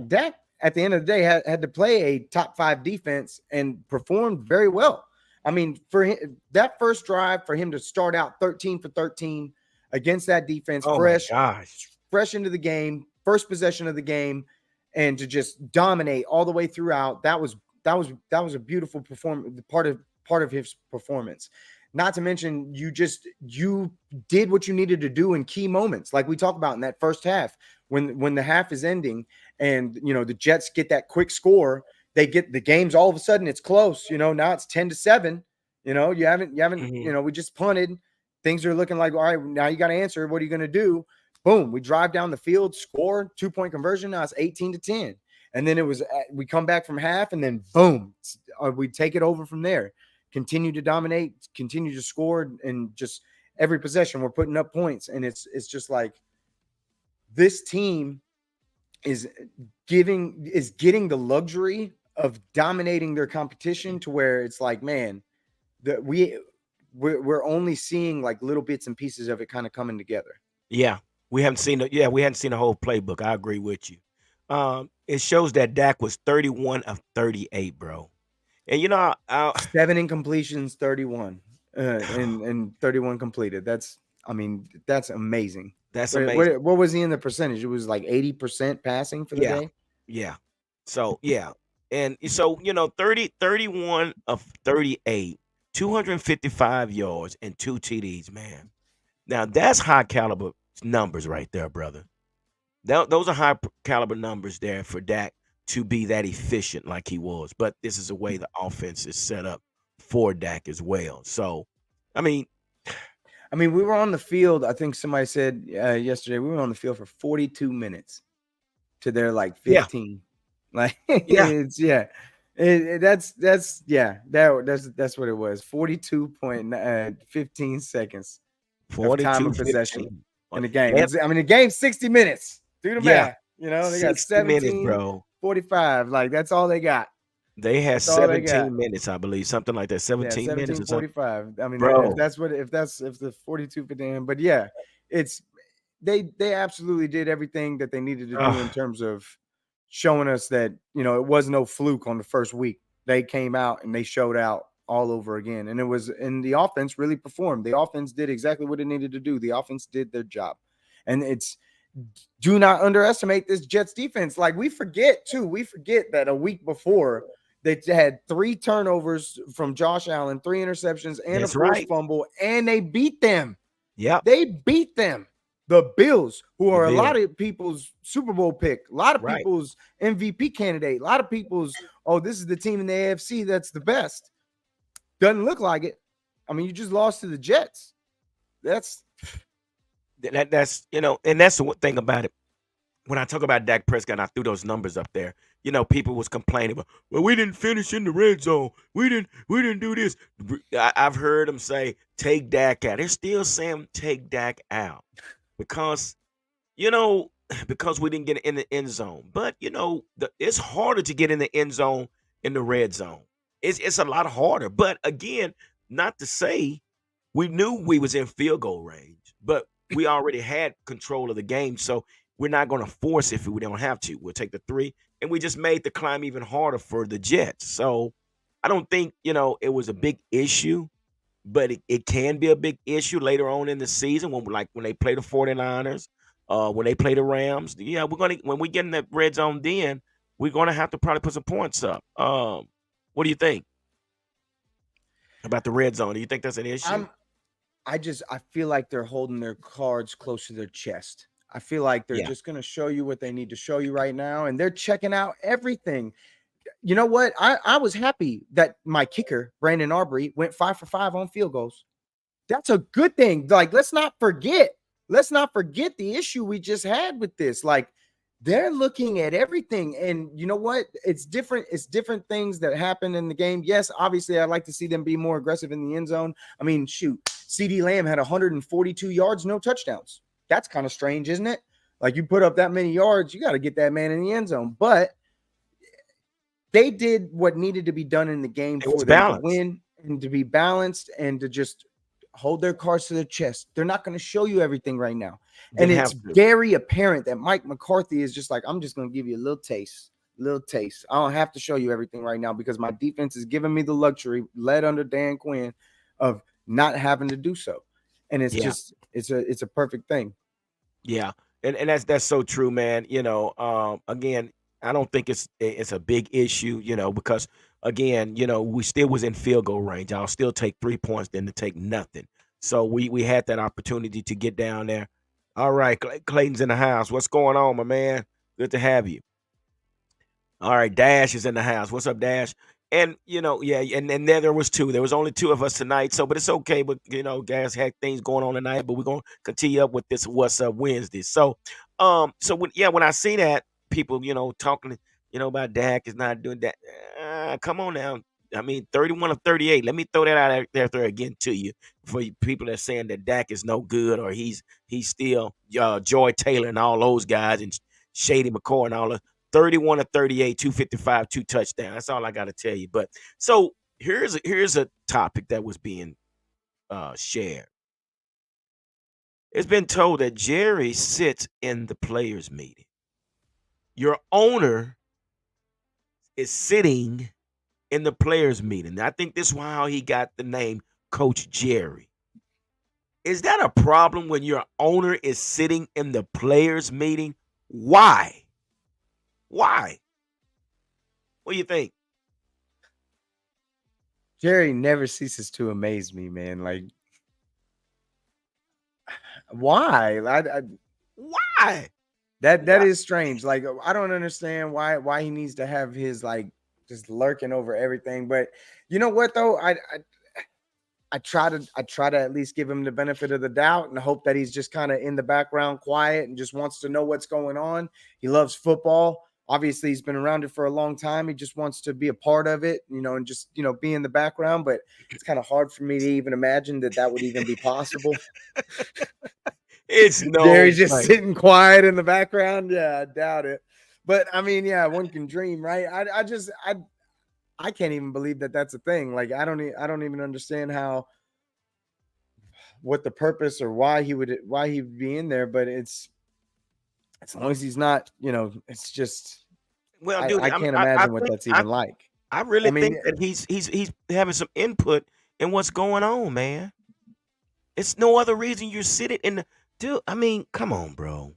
at the end of the day, had to play a top 5 defense and performed very well. I mean, for him, that first drive, for him to start out 13 for 13 against that defense, fresh into the game, first possession of the game, and to just dominate all the way throughout, that was a beautiful performance, part of his performance. Not to mention, you did what you needed to do in key moments, like we talked about in that first half, when the half is ending and the Jets get that quick score. They get the games, all of a sudden it's close. Now it's 10-7. You haven't. We just punted. Things are looking like, all right, now you got to answer. What are you going to do? Boom, we drive down the field, score, 2-point conversion. Now it's 18-10. And then it was we come back from half, and then boom, we take it over from there. Continue to dominate, continue to score, and just every possession we're putting up points, and it's just like this team is getting the luxury of dominating their competition to where it's like, man, that we're only seeing like little bits and pieces of it kind of coming together. Yeah, we haven't seen the whole playbook. I agree with you. It shows that Dak was 31 of 38, bro. And 7 incompletions, 31, and 31 completed. That's amazing. that's amazing. What was he in the percentage? It was like 80% passing for the Yeah. day. Yeah. So, yeah. And so, 31 of 38, 255 yards and 2 TDs, man. Now, that's high caliber numbers right there, brother. Those are high caliber numbers there for Dak to be that efficient like he was. But this is the way the offense is set up for Dak as well. So, I mean, we were on the field. I think somebody said yesterday we were on the field for 42 minutes to their like 15. Like that's what it was. 42.15 seconds of time of possession in the game. The game's 60 minutes. Do the math. They got 17 minutes, 17, bro. 45. Like that's all they got. They had 17 minutes, I believe, something like that. 17 minutes or something. 45. Bro. if the 42 fit in, but yeah, it's they absolutely did everything that they needed to do in terms of showing us that it was no fluke on the first week. They came out and they showed out all over again, and the offense really performed. The offense did exactly what it needed to do. The offense did their job, and do not underestimate this Jets defense. Like we forget that a week before they had 3 turnovers from Josh Allen, 3 interceptions, and a forced fumble, and they beat them. Yeah, they beat them. The Bills, who are a lot of people's Super Bowl pick, a lot of people's MVP candidate, a lot of people's, this is the team in the AFC that's the best. Doesn't look like it. You just lost to the Jets. That's and that's the thing about it. When I talk about Dak Prescott, I threw those numbers up there. People was complaining about, well, we didn't finish in the red zone. We didn't do this. I've heard them say, take Dak out. They're still saying take Dak out because we didn't get in the end zone. But it's harder to get in the end zone in the red zone. It's a lot harder. But again, not to say we knew we was in field goal range, but we already had control of the game. So we're not going to force if we don't have to. We'll take the 3, and we just made the climb even harder for the Jets. So I don't think, it was a big issue, but it can be a big issue later on in the season when they play the 49ers, when they play the Rams. Yeah, when we get in that red zone, then we're going to have to probably put some points up. What do you think about the red zone? Do you think that's an issue? I feel like they're holding their cards close to their chest. I feel like they're just going to show you what they need to show you right now, and they're checking out everything. You know what? I was happy that my kicker, Brandon Arbery, went 5 for 5 on field goals. That's a good thing. Like, let's not forget the issue we just had with this. Like, they're looking at everything, and you know what? It's different things that happen in the game. Yes, obviously, I'd like to see them be more aggressive in the end zone. Shoot, CeeDee Lamb had 142 yards, no touchdowns. That's kind of strange, isn't it? Like, you put up that many yards, you got to get that man in the end zone. But they did what needed to be done in the game for them to win and to be balanced and to just hold their cards to their chest. They're not going to show you everything right now. And it's very apparent that Mike McCarthy is just like, I'm just going to give you a little taste. I don't have to show you everything right now because my defense is giving me the luxury, led under Dan Quinn, of not having to do so. And it's just it's a perfect thing. Yeah. And that's so true, man. Again, I don't think it's a big issue, because again, we still was in field goal range. I'll still take 3 points than to take nothing. So we had that opportunity to get down there. All right, Clayton's in the house. What's going on, my man? Good to have you. All right, Dash is in the house. What's up, Dash? And and there was 2. There was only 2 of us tonight. So, but it's okay. But guys had things going on tonight. But we're gonna continue up with this What's Up Wednesday. So, when I see that people, talking About Dak is not doing that. Come on now. I mean, 31 of 38. Let me throw that out there again to you for you people that are saying that Dak is no good or he's still Joy Taylor and all those guys and Shady McCoy and all of 31 of 38, 255, 2 touchdowns. That's all I got to tell you. But so here's a topic that was being shared. It's been told that Jerry sits in the players' meeting. Your owner is sitting in the players' meeting. I think this is how he got the name Coach Jerry. Is that a problem when your owner is sitting in the players' meeting? Why? Why? What do you think? Jerry never ceases to amaze me, man. Like, why? Why? That is strange. Like, I don't understand why he needs to have his like just lurking over everything. But you know what though? I try to at least give him the benefit of the doubt and hope that he's just kind of in the background, quiet, and just wants to know what's going on. He loves football. Obviously, he's been around it for a long time. He just wants to be a part of it, and just be in the background. But it's kind of hard for me to even imagine that would even be possible. It's no Jerry's just way. sitting quiet in the background. Yeah, I doubt it. But I mean, yeah, one can dream, right? I can't even believe that that's a thing. Like, I don't even understand what the purpose or why he'd be in there. But it's as long as he's not, it's just. Well, dude, I can't imagine what that's even like. I really think that he's having some input in what's going on, man. It's no other reason you're sitting in the dude. I mean, come on, bro.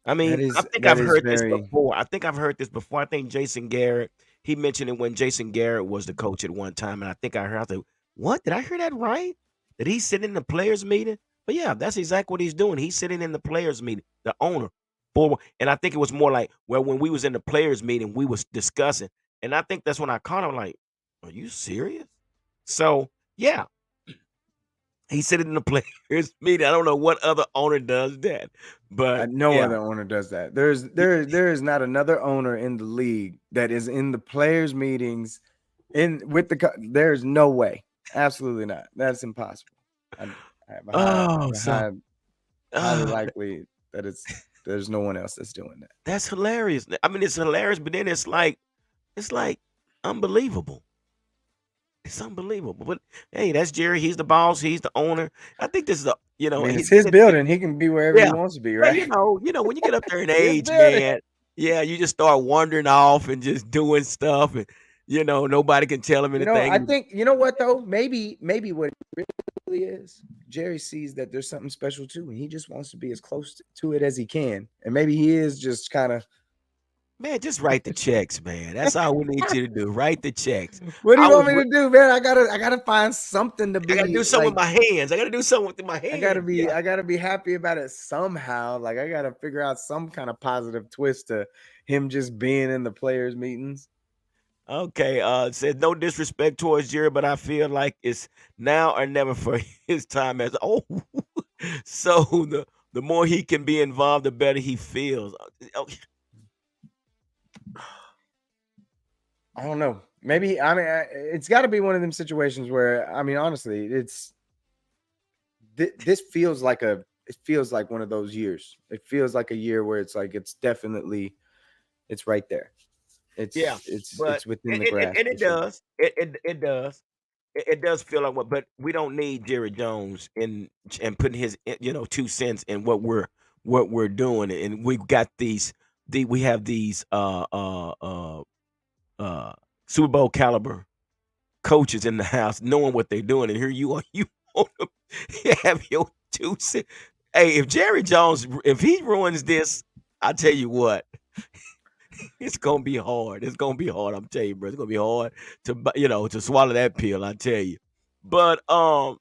I mean, I think I've heard this before. I think Jason Garrett, he mentioned it when Jason Garrett was the coach at one time, and I think I was like, what? Did I hear that right? Did he sit in the players' meeting? But yeah, that's exactly what he's doing. He's sitting in the players' meeting, the owner. And I think it was more like, well, when we was in the players' meeting, we was discussing. And I think that's when I caught him like, are you serious? So yeah, he's sitting in the players' meeting. I don't know what other owner does that, but no other owner does that. There is not another owner in the league that is in the players' meetings there's no way. Absolutely not. That's impossible. I have highly likely that there's no one else that's doing that. That's hilarious. I mean, it's hilarious, but then it's like unbelievable. It's unbelievable. But hey, that's Jerry. He's the boss. He's the owner. I think this is it's his building. He can be wherever he wants to be, right? Well, when you get up there in age, man, you just start wandering off and just doing stuff, and nobody can tell him anything. I think what though? Maybe what it really is, Jerry sees that there's something special too, and he just wants to be as close to it as he can. And maybe he is just kind of. Man, just write the checks, man. That's all we need you to do. Write the checks. What do you want me to do, man? I gotta find something to be. I gotta do something with my hands. I gotta do something with my hands. I gotta be happy about it somehow. Like, I gotta figure out some kind of positive twist to him just being in the players' meetings. Okay, it says no disrespect towards Jerry, but I feel like it's now or never for his time as so the more he can be involved, the better he feels. I don't know. Maybe it's got to be one of them situations where honestly, this feels like one of those years. It feels like a year where it's like it's definitely right there. It's within the grasp. And it does. It does. It does feel like what, but we don't need Jerry Jones and putting his 2 cents in what we're doing, and we've got we have these Super Bowl caliber coaches in the house knowing what they're doing, and here you are, you want to have your 2 cents. Hey, if Jerry Jones, if he ruins this, I tell you what. It's gonna be hard. It's gonna be hard. I'm telling you, bro. It's gonna be hard to swallow that pill. I tell you. But and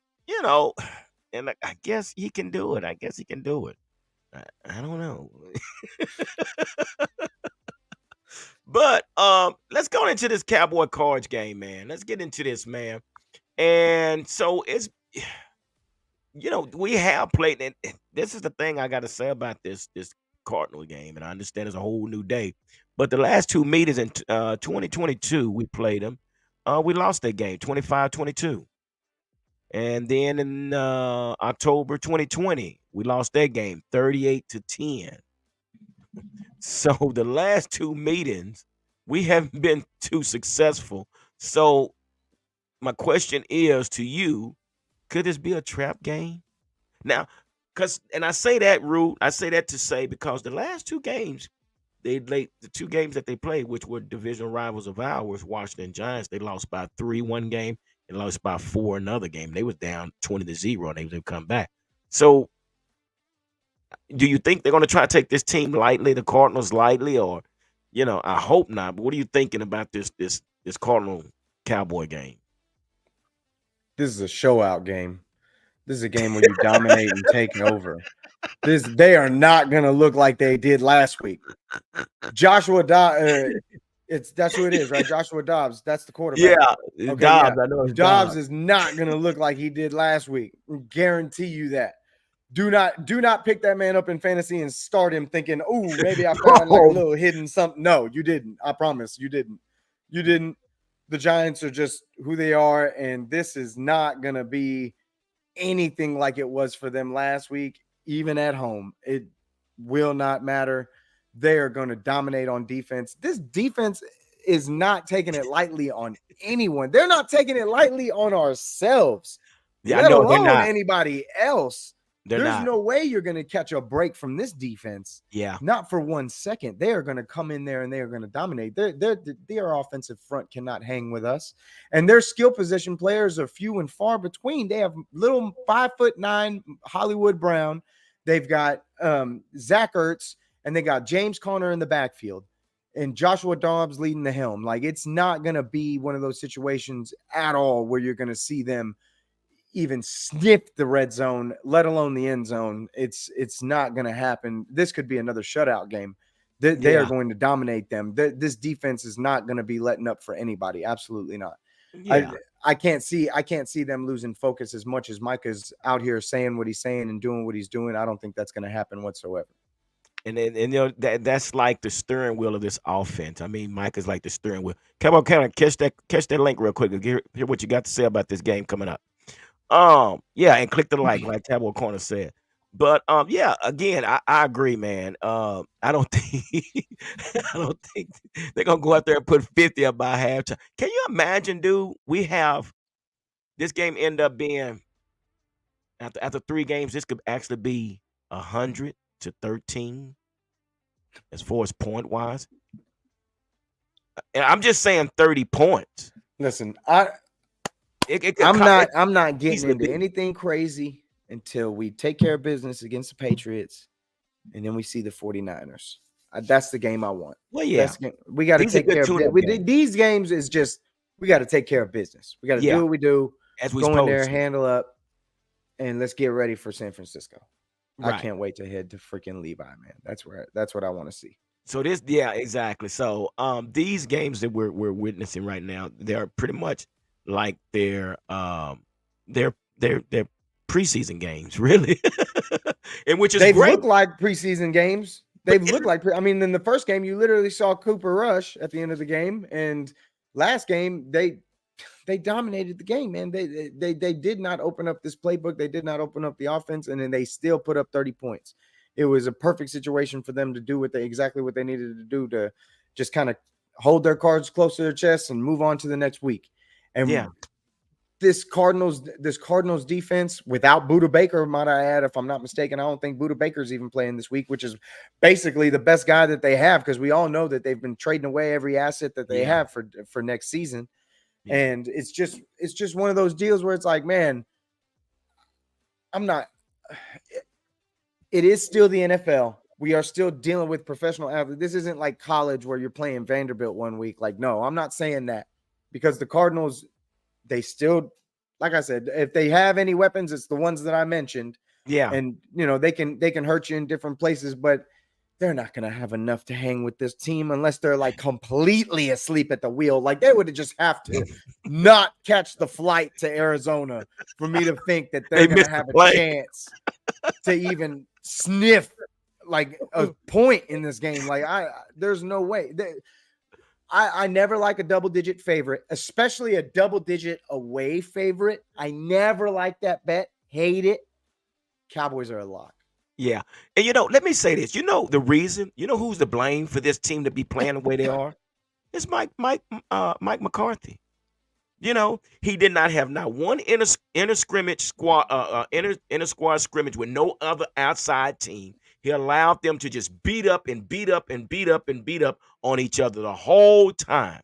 I guess he can do it. I guess he can do it. I don't know. But let's go into this Cowboy Cards game, man. Let's get into this, man. And so it's we have played, and this is the thing I got to say about this Cardinal game, and I understand it's a whole new day. But the last two meetings in 2022, we played them. We lost that game 25-22. And then in October 2020, we lost that game 38-10. So the last two meetings, we haven't been too successful. So my question is to you, could this be a trap game? Now, and I say that, Root, I say that to say because the last two games, the two games that they played, which were division rivals of ours, Washington Giants, they lost by 3 one game and lost by 4 another game. They was down 20-0 and they would come back. So do you think they're going to try to take this team lightly, the Cardinals lightly, or I hope not. But what are you thinking about this Cardinal Cowboy game? This is a show out game. This is a game where you dominate and take over. They are not going to look like they did last week. Joshua Dobbs, that's who it is, right? Joshua Dobbs, that's the quarterback. Yeah, okay, Dobbs. Yeah. I know it's Dobbs is not going to look like he did last week. Guarantee you that. Do not pick that man up in fantasy and start him thinking, oh, maybe I found like a little hidden something. No, you didn't. I promise you didn't. You didn't. The Giants are just who they are, and this is not going to be anything like it was for them last week, even at home. It will not matter. They are going to dominate on defense. This defense is not taking it lightly on anyone. They're not taking it lightly on ourselves. Yeah, let I know alone they're not. Anybody else. There's no way you're going to catch a break from this defense. Yeah. Not for 1 second. They are going to come in there and they are going to dominate. Their offensive front cannot hang with us. And their skill position players are few and far between. They have little 5'9" Hollywood Brown. They've got Zach Ertz, and they got James Conner in the backfield. And Joshua Dobbs leading the helm. Like, it's not going to be one of those situations at all where you're going to see them even sniff the red zone, let alone the end zone. It's not going to happen. This could be another shutout game. They are going to dominate them. This defense is not going to be letting up for anybody. Absolutely not. Yeah. I can't see them losing focus as much as Micah's out here saying what he's saying and doing what he's doing. I don't think that's going to happen whatsoever. And that's like the steering wheel of this offense. I mean, Mike is like the steering wheel. Come on, catch that link real quick and hear what you got to say about this game coming up. Yeah, and click the like Cowboy Corner said. But yeah, again, I agree, man. I don't think they're gonna go out there and put 50 up by halftime. Can you imagine, dude? We have this game end up being after 3 games, this could actually be 100-13 as far as point wise. And I'm just saying 30 points. Listen, I'm not getting into anything crazy until we take care of business against the Patriots, and then we see the 49ers. That's the game I want. Well, yeah. We got to take care of these games. Is just we got to take care of business. We got to do what we do. As we go in there, handle up, and let's get ready for San Francisco. Right. I can't wait to head to freaking Levi, man. That's what I want to see. So exactly. So these games that we're witnessing right now, they're pretty much like their preseason games, really. And which is they've great. Looked like preseason games. They've looked like I mean, in the first game, you literally saw Cooper Rush at the end of the game, and last game they dominated the game, man. They did not open up this playbook. They did not open up the offense, and then they still put up 30 points. It was a perfect situation for them to do exactly what they needed to do to just kind of hold their cards close to their chest and move on to the next week. And this Cardinals defense without Budda Baker, might I add, if I'm not mistaken, I don't think Budda Baker's even playing this week, which is basically the best guy that they have, because we all know that they've been trading away every asset that they have for next season. Yeah. And it's just one of those deals where it's like, man, it is still the NFL. We are still dealing with professional athletes. This isn't like college where you're playing Vanderbilt one week. Like, no, I'm not saying that, because the Cardinals, they still, like I said, if they have any weapons, it's the ones that I mentioned. Yeah. And, they can hurt you in different places, but they're not going to have enough to hang with this team unless they're like completely asleep at the wheel. Like, they would just have to not catch the flight to Arizona for me to think that they're going to have a chance to even sniff like a point in this game. Like there's no way. I never like a double digit favorite, especially a double digit away favorite. I never like that bet. Hate it. Cowboys are a lock. Yeah. And let me say this. The reason, who's to blame for this team to be playing the way they are? It's Mike McCarthy. He did not have not one inter scrimmage squad, inter squad scrimmage with no other outside team. He allowed them to just beat up and beat up and beat up and beat up on each other the whole time,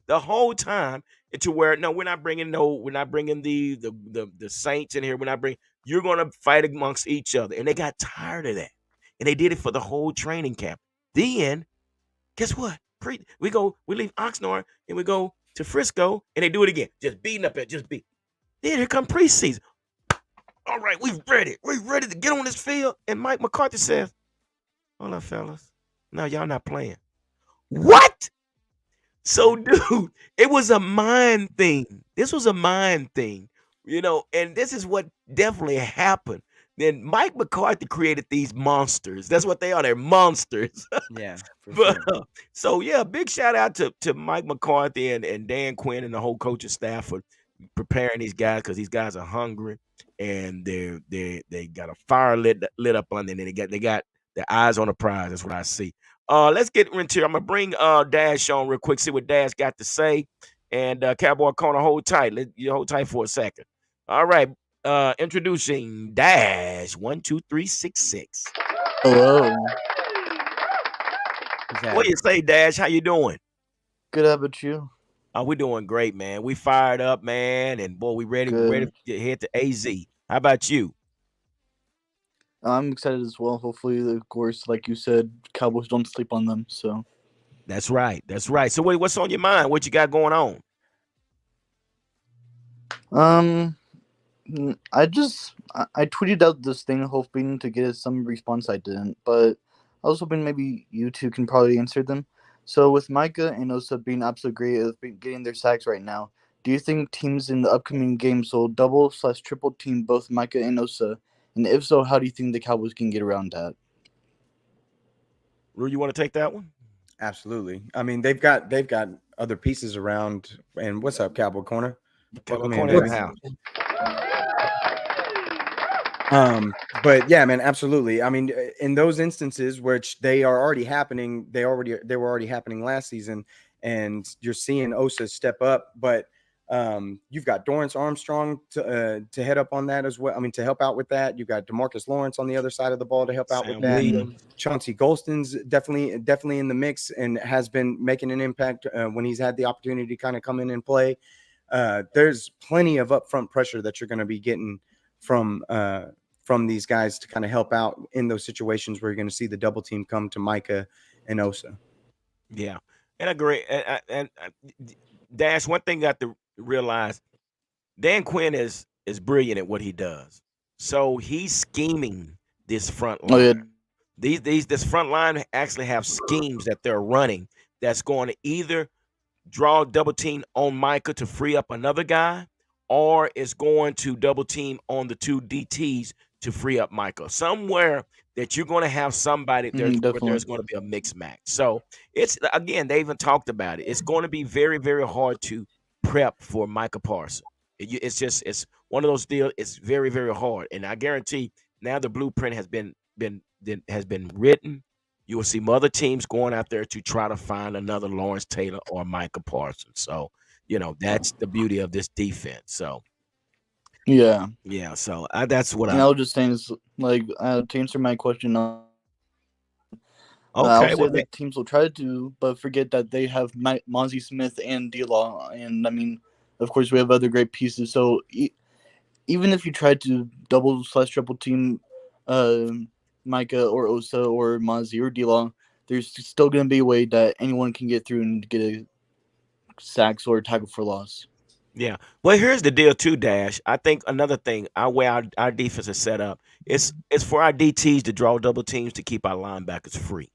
to where no, we're not bringing the Saints in here. You're going to fight amongst each other, and they got tired of that, and they did it for the whole training camp. Then guess what? We leave Oxnard and we go to Frisco, and they do it again. Just beating up at just beat. Then here come preseason. All right, we're ready. We're ready to get on this field. And Mike McCarthy says, hold up, fellas. No, y'all not playing. What? So, dude, it was a mind thing. This was a mind thing, and this is what definitely happened. Then Mike McCarthy created these monsters. That's what they are. They're monsters. Yeah. But so yeah, big shout out to Mike McCarthy and Dan Quinn and the whole coaching staff for preparing these guys, because these guys are hungry and they got a fire lit up on them, and they got their eyes on the prize. That's what I see. Let's get into. I'm gonna bring Dash on real quick, see what Dash got to say. And Cowboy Corner, hold tight. You hold tight for a second. All right. Introducing Dash 12366. Hello. What do you say, Dash? How you doing? Good. How about you? We're doing great, man. We fired up, man, and boy, we ready to head to AZ. How about you? I'm excited as well. Hopefully, of course, like you said, Cowboys don't sleep on them. So that's right. That's right. So what's on your mind? What you got going on? I tweeted out this thing hoping to get some response. I didn't, but I was hoping maybe you two can probably answer them. So with Micah and Osa being absolutely great at getting their sacks right now, do you think teams in the upcoming games will double/triple team both Micah and Osa? And if so, how do you think the Cowboys can get around that? Rue, you want to take that one? Absolutely. I mean, they've got other pieces around. And what's up, Cowboy Corner? Cowboy Corner in the house. But yeah, man, absolutely. I mean, in those instances which they are already happening, they were already happening last season, and you're seeing Osa step up. But you've got Dorrance Armstrong to head up on that as well. I mean, to help out with that. You've got DeMarcus Lawrence on the other side of the ball to help out with that. Chauncey Golston's definitely in the mix and has been making an impact when he's had the opportunity to kind of come in and play. There's plenty of upfront pressure that you're going to be getting from these guys to kind of help out in those situations where you're going to see the double team come to Micah and Osa. Yeah, and I agree. And Dash, one thing you got to realize, Dan Quinn is brilliant at what he does. So he's scheming this front line. This front line actually have schemes that they're running that's going to either draw double team on Micah to free up another guy, or it's going to double team on the two DTs to free up Micah. Somewhere that you're going to have somebody there's going to be a mixed match. So it's, again, they even talked about it. It's going to be very, very hard to prep for Micah Parsons. It's one of those deals. It's very, very hard. And I guarantee now the blueprint has been written. You will see other teams going out there to try to find another Lawrence Taylor or Micah Parsons. So, that's the beauty of this defense. So, yeah. So that's what I was just saying is, like, to answer my question. Okay, I'll say that teams will try to, but forget that they have Mozzie Smith and D-Law, and I mean, of course, we have other great pieces. So even if you try to double/triple team Micah or Osa or Mozzie or D-Law, there's still going to be a way that anyone can get through and get a sacks or tackle for loss. Yeah. Well, here's the deal too, Dash. I think another thing, our defense is set up, it's for our DTs to draw double teams to keep our linebackers free.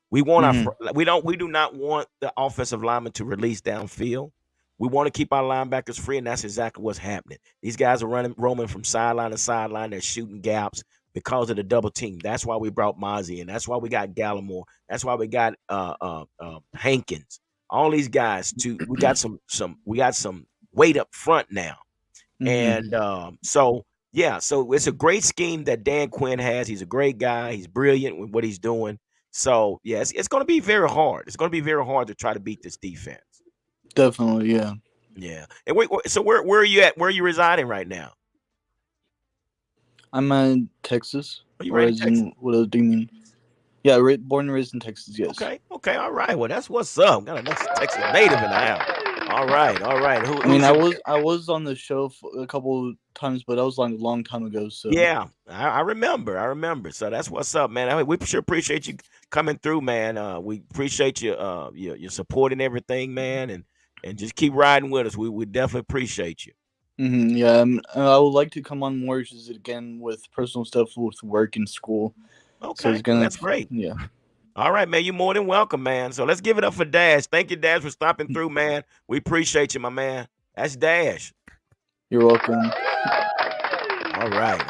We want we do not want the offensive lineman to release downfield. We want to keep our linebackers free, and that's exactly what's happening. These guys are roaming from sideline to sideline. They're shooting gaps. because of the double team. That's why we brought Mozzie in. That's why we got Gallimore. That's why we got Hankins. All these guys we got some weight up front now. And so it's a great scheme that Dan Quinn has. He's a great guy. He's brilliant with what he's doing. So yeah, it's going to be very hard. It's going to be very hard to try to beat this defense. Definitely, yeah. Yeah. And so where are you at? Where are you residing right now? I'm in Texas. Are you right in Texas? What do you mean? Yeah, born and raised in Texas, yes. Okay, all right. Well, that's what's up. Got a nice Texas native in the house. All right. I was on the show a couple times, but that was like a long time ago. So yeah, I remember. So that's what's up, man. We sure appreciate you coming through, man. We appreciate your support and everything, man, and just keep riding with us. We definitely appreciate you. Yeah, I would like to come on more just again with personal stuff with work and school. Okay, so that's great. Yeah. All right, man. You're more than welcome, man. So let's give it up for Dash. Thank you, Dash, for stopping through, man. We appreciate you, my man. That's Dash. You're welcome. All right.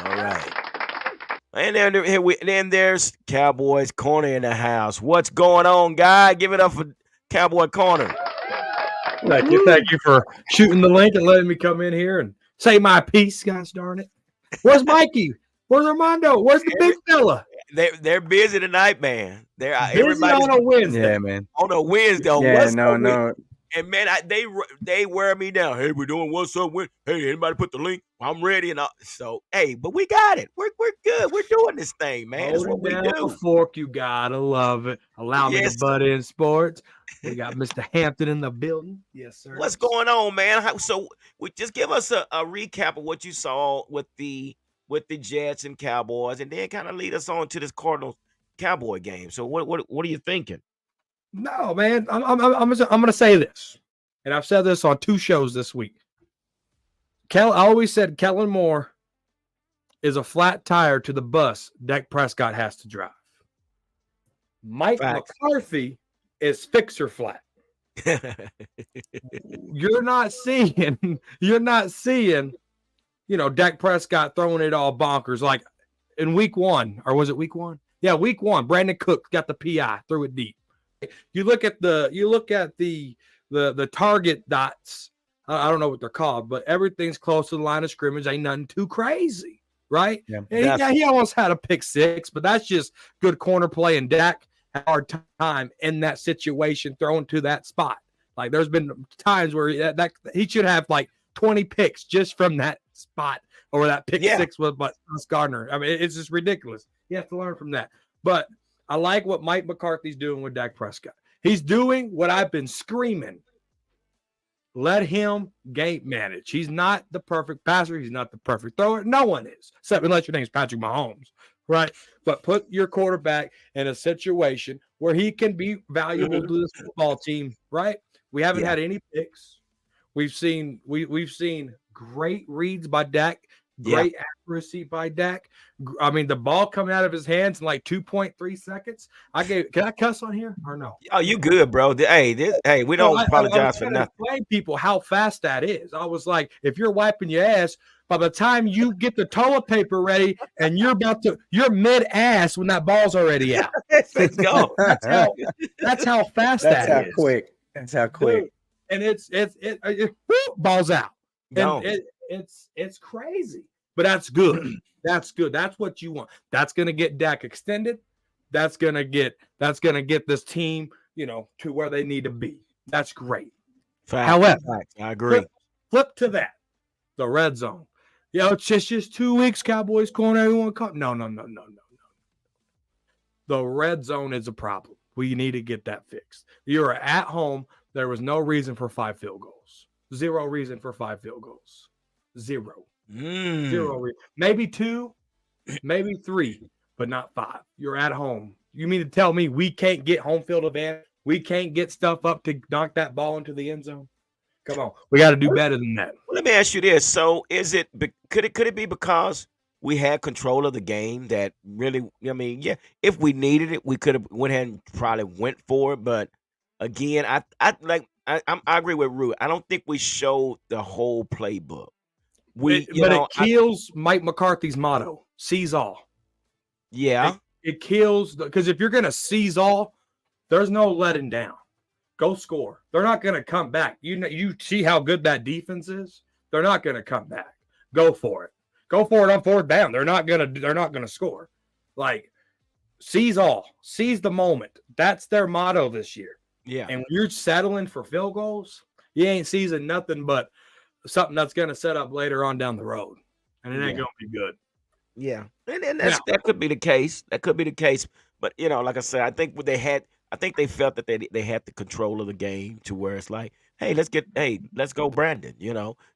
And then there's Cowboys Corner in the house. What's going on, guy? Give it up for Cowboy Corner. Thank you for shooting the link and letting me come in here and say my piece, guys darn it. Where's Mikey? Where's Armando? Where's the big fella? They're busy tonight, man. They're busy on a Wednesday. Yeah, man. On a Wednesday. Yeah, no. And man, they wear me down. Hey, we're doing what's up with? Hey, anybody put the link? I'm ready and all. So hey, but we got it. We're good. We're doing this thing, man. That's what we do. A fork, you gotta love it. Allow me to butt in sports. We got Mr. Hampton in the building. Yes, sir. What's going on, man? So just give us a recap of what you saw with the Jets and Cowboys, and then kind of lead us on to this Cardinals Cowboy game. So what are you thinking? No, man, I'm gonna say this, and I've said this on 2 shows this week. I always said Kellen Moore is a flat tire to the bus Dak Prescott has to drive. Mike McCarthy is fixer flat. You're not seeing, Dak Prescott throwing it all bonkers like in week 1, or was it week 1? Yeah, week 1. Brandon Cook got the PI, threw it deep. You look at the target dots. I don't know what they're called, but everything's close to the line of scrimmage. Ain't nothing too crazy, right? Yeah, he almost had a pick 6, but that's just good corner play. And Dak had a hard time in that situation throwing to that spot. Like there's been times where that he should have like 20 picks just from that spot, or that pick 6 was but Gardner. I mean, it's just ridiculous. You have to learn from that. But I like what Mike McCarthy's doing with Dak Prescott. He's doing what I've been screaming. Let him game manage. He's not the perfect passer. He's not the perfect thrower. No one is, except unless your name's Patrick Mahomes, right? But put your quarterback in a situation where he can be valuable to this football team, right? We haven't had any picks. We've seen great reads by Dak. Great accuracy by Dak. I mean, the ball coming out of his hands in like 2.3 seconds. Can I cuss on here or no? Oh, you good, bro. Hey, we don't apologize for nothing. Explain people how fast that is. I was like, if you're wiping your ass, by the time you get the toilet paper ready and you're mid-ass when that ball's already out. Let's go. That's how fast that is. That's how quick. Dude, and it balls out. And it's crazy, but that's good. That's good. That's what you want. That's going to get Dak extended. That's going to get this team, to where they need to be. That's great. However, I agree. Flip to that. The red zone. It's just 2 weeks, Cowboys Corner. Everyone come. No. The red zone is a problem. We need to get that fixed. You're at home. There was no reason for 5 field goals. 0 reason for 5 field goals. 0. 0. Maybe 2, maybe 3, but not 5. You're at home. You mean to tell me we can't get home field advantage? We can't get stuff up to knock that ball into the end zone? Come on. We got to do better than that. Well, let me ask you this. So could it be because we had control of the game that really, if we needed it, we could have went ahead and probably went for it. But again, I agree with Rue. I don't think we showed the whole playbook. It kills Mike McCarthy's motto: "Seize all." Yeah. It kills because if you're going to seize all, there's no letting down. Go score. They're not going to come back. You see how good that defense is. They're not going to come back. Go for it. Go for it on fourth down. They're not gonna score. Like, seize all. Seize the moment. That's their motto this year. Yeah. And when you're settling for field goals, you ain't seizing nothing but something that's going to set up later on down the road. And it ain't going to be good. Yeah, and that could be the case. That could be the case. But like I said, I think what I think they felt that they had the control of the game to where it's like, hey, let's go, Brandon.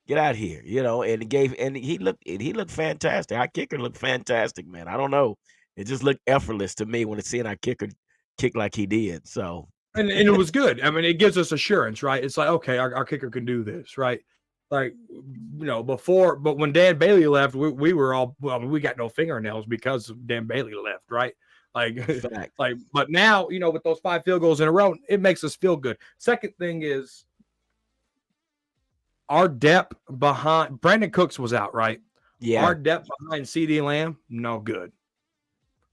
Get out here. And he looked fantastic. Our kicker looked fantastic, man. I don't know, it just looked effortless to me when it's seeing our kicker kick like he did. So. And it was good. I mean, it gives us assurance, right? It's like, okay, our kicker can do this, right? Like, before, but when Dan Bailey left, we were all, we got no fingernails because Dan Bailey left, right? Like, but now, with those 5 field goals in a row, it makes us feel good. Second thing is our depth behind Brandon Cooks was out, right? Yeah. Our depth behind CeeDee Lamb, no good.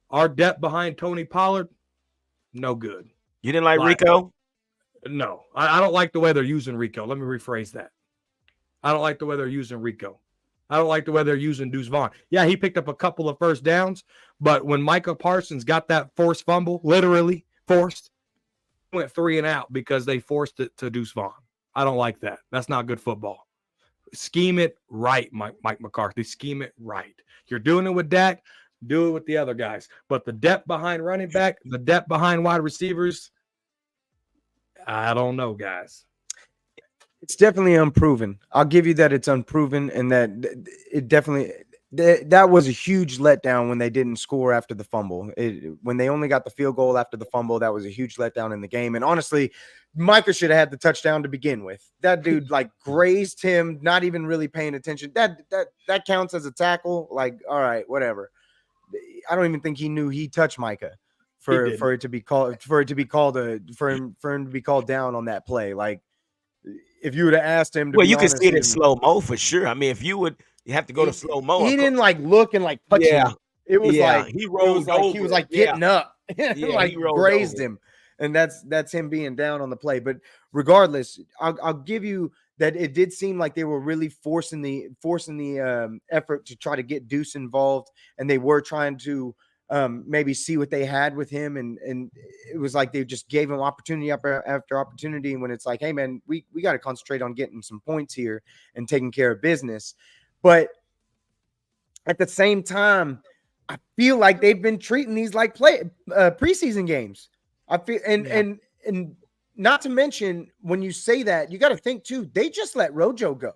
Our depth behind Tony Pollard, no good. You didn't like Rico? No, I don't like the way they're using Rico. Let me rephrase that. I don't like the way they're using Rico. I don't like the way they're using Deuce Vaughn. Yeah, he picked up a couple of first downs, but when Micah Parsons got that forced fumble, literally forced, went 3 and out because they forced it to Deuce Vaughn. I don't like that. That's not good football. Scheme it right, Mike McCarthy. Scheme it right. You're doing it with Dak, do it with the other guys. But the depth behind running back, the depth behind wide receivers, I don't know, guys. It's definitely unproven. I'll give you that it's unproven, and that it definitely that was a huge letdown when they didn't score after the fumble. When they only got the field goal after the fumble, that was a huge letdown in the game. And honestly, Micah should have had the touchdown to begin with. That dude grazed him, not even really paying attention. That counts as a tackle. Like, all right, whatever. I don't even think he knew he touched Micah for it to be called down on that play. Like, if you would have asked him, you can see it in slow mo for sure. I mean, if you have to go to slow mo. He didn't look and touch him. It was he rolled over. He was getting up, he grazed him, and that's him being down on the play. But regardless, I'll give you that it did seem like they were really forcing the effort to try to get Deuce involved, and they were trying to maybe see what they had with him, and it was like they just gave him opportunity after opportunity. And when it's like, hey man, we got to concentrate on getting some points here and taking care of business. But at the same time, I feel like they've been treating these like preseason games. I feel and not to mention, when you say that, you got to think too, they just let Rojo go.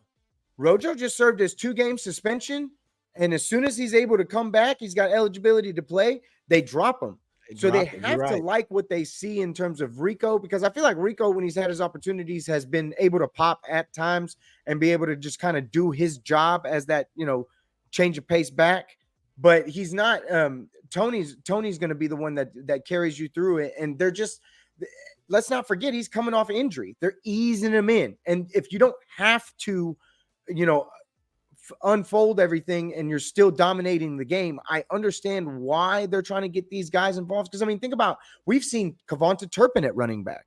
Rojo just served his 2-game suspension. And as soon as he's able to come back, he's got eligibility to play, they drop him. They have to like what they see in terms of Rico, because I feel like Rico, when he's had his opportunities, has been able to pop at times and be able to just kind of do his job as that, change of pace back. But he's not Tony's going to be the one that carries you through it. And they're just, let's not forget, he's coming off injury. They're easing him in. And if you don't have to, unfold everything and you're still dominating the game, I understand why they're trying to get these guys involved. Because think about, we've seen Kevonta Turpin at running back.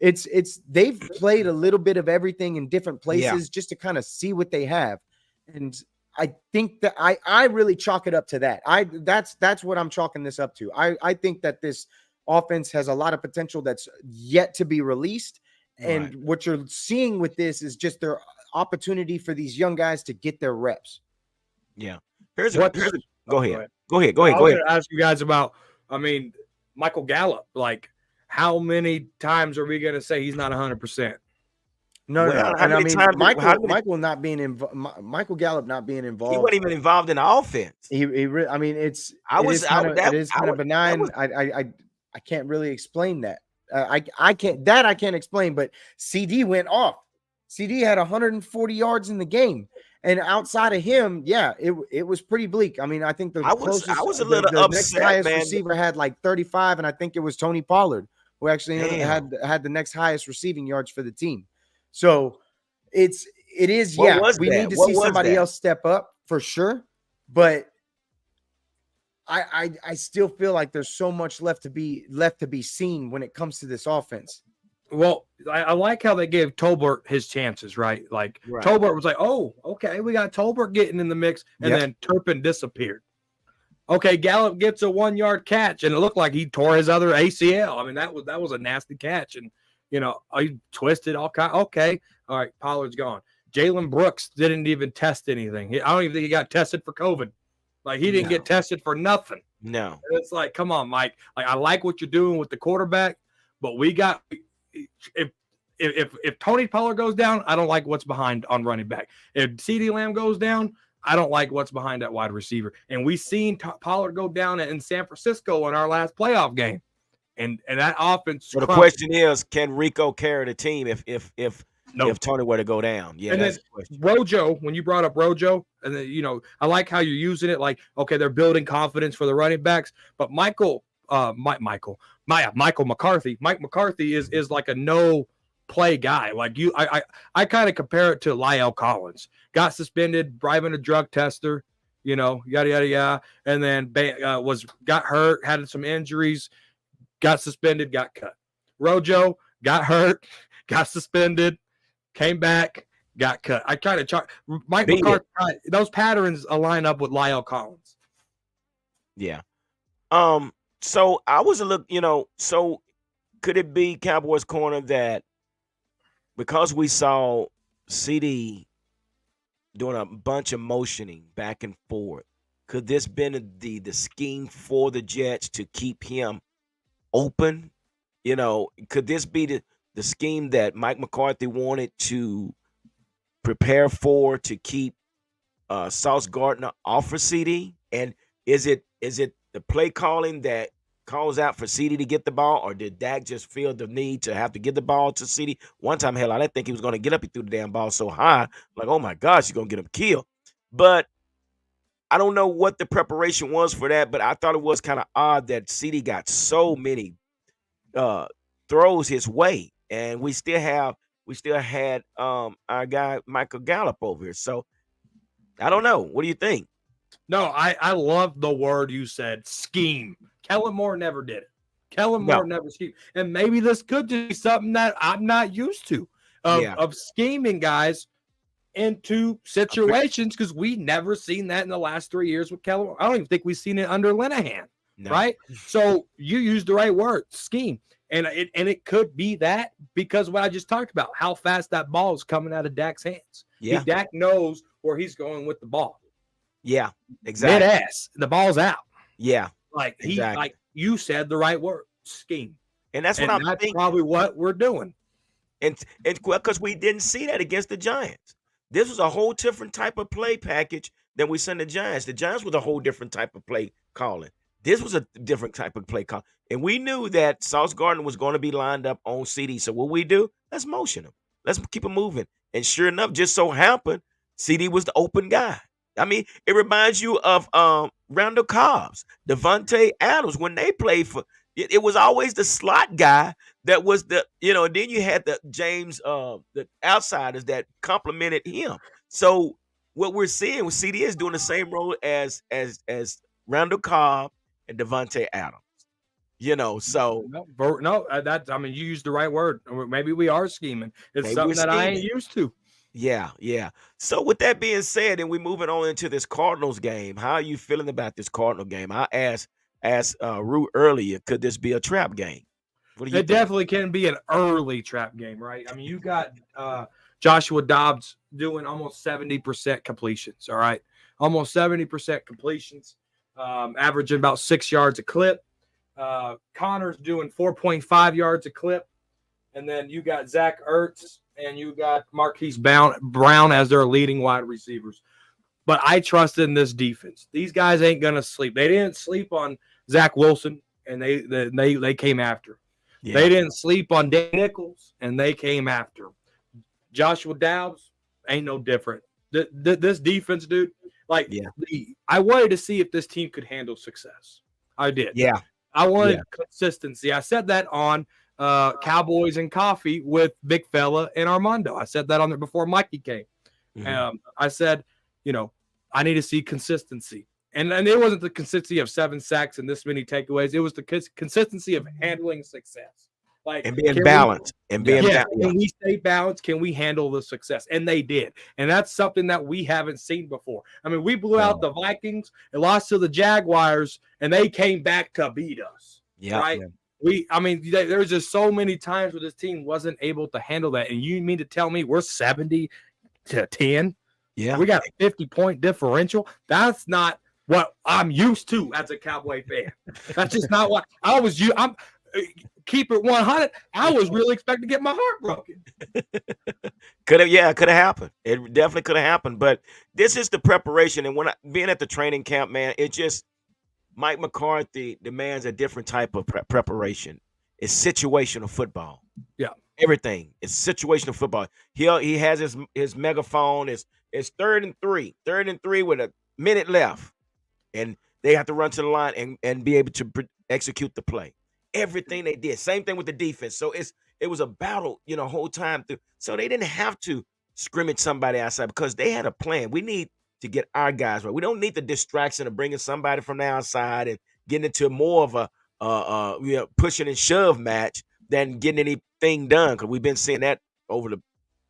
They've played a little bit of everything in different places just to kind of see what they have. And I think that I really chalk it up to that. That's what I'm chalking this up to. I think that this offense has a lot of potential that's yet to be released. And what you're seeing with this is just their opportunity for these young guys to get their reps. Yeah. Go ahead. I was going to ask you guys about, Michael Gallup. Like, how many times are we going to say he's not 100%? No. And Michael not being involved. Michael Gallup not being involved. He wasn't even involved in the offense. It is kind of benign. I can't really explain that. I can't explain. But CD went off. CD had 140 yards in the game, and outside of him, it was pretty bleak. I think I was a little upset. Next highest receiver had 35, and I think it was Tony Pollard who actually had the next highest receiving yards for the team. So it is. We need to see somebody else step up for sure. But I still feel like there's so much left to be seen when it comes to this offense. Well, I like how they gave Tolbert his chances, right? Like Tolbert was like, oh, okay, we got Tolbert getting in the mix, and then Turpin disappeared. Okay, Gallup gets a 1-yard catch, and it looked like he tore his other ACL. I mean, that was a nasty catch, and he twisted all kind. Okay, all right, Pollard's gone. Jalen Brooks didn't even test anything. I don't even think he got tested for COVID. Like he didn't get tested for nothing. No, and it's like, come on, Mike. Like I like what you're doing with the quarterback, but we got if Tony Pollard goes down, I don't like what's behind on running back. If CeeDee Lamb goes down, I don't like what's behind that wide receiver. And we seen Pollard go down in San Francisco in our last playoff game, and that offense. So the question is, can Rico carry the team if Tony were to go down? Yeah, and that's then the question. Rojo, when you brought up Rojo, and then I like how you're using it. Like, okay, they're building confidence for the running backs, but Mike McCarthy is like a no play guy. Like I kind of compare it to Lyle Collins. Got suspended, bribing a drug tester, yada yada yada, and then got hurt, had some injuries, got suspended, got cut. Rojo got hurt, got suspended, came back, got cut. I kind of Mike McCarthy. Those patterns align up with Lyle Collins. Yeah. So I was a little, so could it be Cowboys corner that because we saw CD doing a bunch of motioning back and forth, could this been the scheme for the Jets to keep him open? Could this be the scheme that Mike McCarthy wanted to prepare for to keep Sauce Gardner off for CD? And is it the play calling that calls out for CD to get the ball, or did Dak just feel the need to have to get the ball to CD? One time, hell, I didn't think he was going to get up. He threw the damn ball so high, like, oh my gosh, he's going to get him killed. But I don't know what the preparation was for that, but I thought it was kind of odd that CD got so many throws his way, and we still had our guy Michael Gallup over here. So I don't know. What do you think? No, I love the word you said, scheme. Kellen Moore never did it. Kellen Moore never schemed. And maybe this could be something that I'm not used to of scheming guys into situations, because we never seen that in the last 3 years with Kellen. I don't even think we've seen it under Linehan, right? So you used the right word, scheme. And it could be that, because what I just talked about, how fast that ball is coming out of Dak's hands. Yeah. Dak knows where he's going with the ball. Yeah, exactly. Mid-ass, the ball's out. Yeah. Like like you said the right word, scheme. And that's what that's thinking. Probably what we're doing. And because we didn't see that against the Giants. This was a whole different type of play package than we sent the Giants. The Giants was a whole different type of play calling. This was a different type of play call. And we knew that Sauce Gardner was going to be lined up on CD. So what we do, let's motion him. Let's keep him moving. And sure enough, just so happened, CD was the open guy. I mean, it reminds you of Randall Cobbs, Devontae Adams, when they played for it was always the slot guy that was the, and then you had the James, the outsiders that complimented him. So what we're seeing with CD is doing the same role as Randall Cobb and Devontae Adams. So I mean, you used the right word. Maybe we are scheming. It's something that I ain't used to. Yeah. So with that being said, and we're moving on into this Cardinals game, how are you feeling about this Cardinal game? I asked Rue earlier, could this be a trap game? What do you think? Definitely can be an early trap game, right? I mean, you got Joshua Dobbs doing almost 70% completions, all right? Almost 70% completions, averaging about 6 yards a clip. Connor's doing 4.5 yards a clip. And then you got Zach Ertz and you got Marquise Brown as their leading wide receivers. But I trust in this defense. These guys ain't going to sleep. They didn't sleep on Zach Wilson, and they came after. Yeah. They didn't sleep on Dan Nichols, and they came after. Joshua Dobbs ain't no different. This defense, dude, I wanted to see if this team could handle success. I did. Yeah. I wanted consistency. I said that on Cowboys and Coffee with Big Fella and Armando. I said that on there before Mikey came. I said, I need to see consistency. And it wasn't the consistency of 7 sacks and this many takeaways. It was the consistency of handling success. Like, and being balanced. Can we stay balanced? Can we handle the success? And they did. And that's something that we haven't seen before. I mean, we blew out the Vikings and lost to the Jaguars, and they came back to beat us. Yeah. Right? Yeah. There was just so many times where this team wasn't able to handle that. And you mean to tell me we're 70-10? Yeah. We got a 50-point differential. That's not what I'm used to as a Cowboy fan. That's just not what I was used. Keep it 100. I was really expecting to get my heart broken. Could have happened. It definitely could have happened. But this is the preparation. And being at the training camp, man, it just Mike McCarthy demands a different type of preparation. It's situational football. Yeah, everything. It's situational football. He has his megaphone. It's 3rd and 3. 3rd and 3 with a minute left, and they have to run to the line and be able to execute the play. Everything they did. Same thing with the defense. So it was a battle, whole time through. So they didn't have to scrimmage somebody outside because they had a plan. We need to get our guys right. We don't need the distraction of bringing somebody from the outside and getting into more of a pushing and shove match than getting anything done, because we've been seeing that over the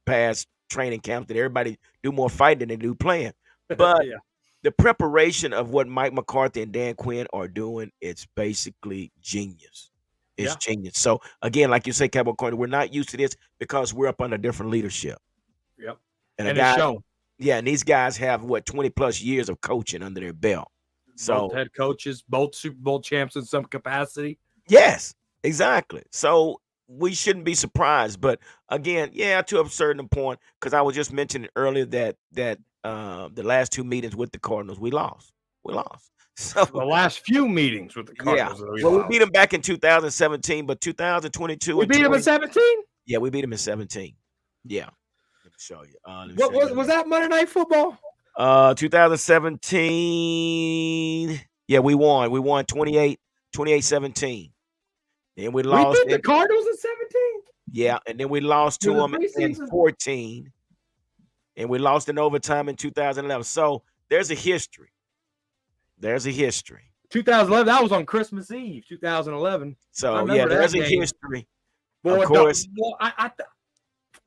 past training camp, that everybody do more fighting than they do playing. But the preparation of what Mike McCarthy and Dan Quinn are doing, it's basically genius. It's genius. So, again, like you say, Cowboy Corner, we're not used to this because we're up under different leadership. Yep. And it's shown. Yeah, and these guys have, 20-plus years of coaching under their belt. So both head coaches, both Super Bowl champs in some capacity. Yes, exactly. So we shouldn't be surprised. But, again, to a certain point, because I was just mentioning earlier that the last 2 meetings with the Cardinals, we lost. So the last few meetings with the Cardinals. We beat them back in 2017, but 2022. We beat them in 17? Yeah, we beat them in 17. Yeah. Let me show you. Was that Monday Night Football? 2017. Yeah, we won. We won 28-17. And we lost. We beat the Cardinals in 17? Yeah, and then we lost to them in 14. And we lost in overtime in 2011. So there's a history. 2011, that was on Christmas Eve, 2011. So, there's a history. Boy, of course.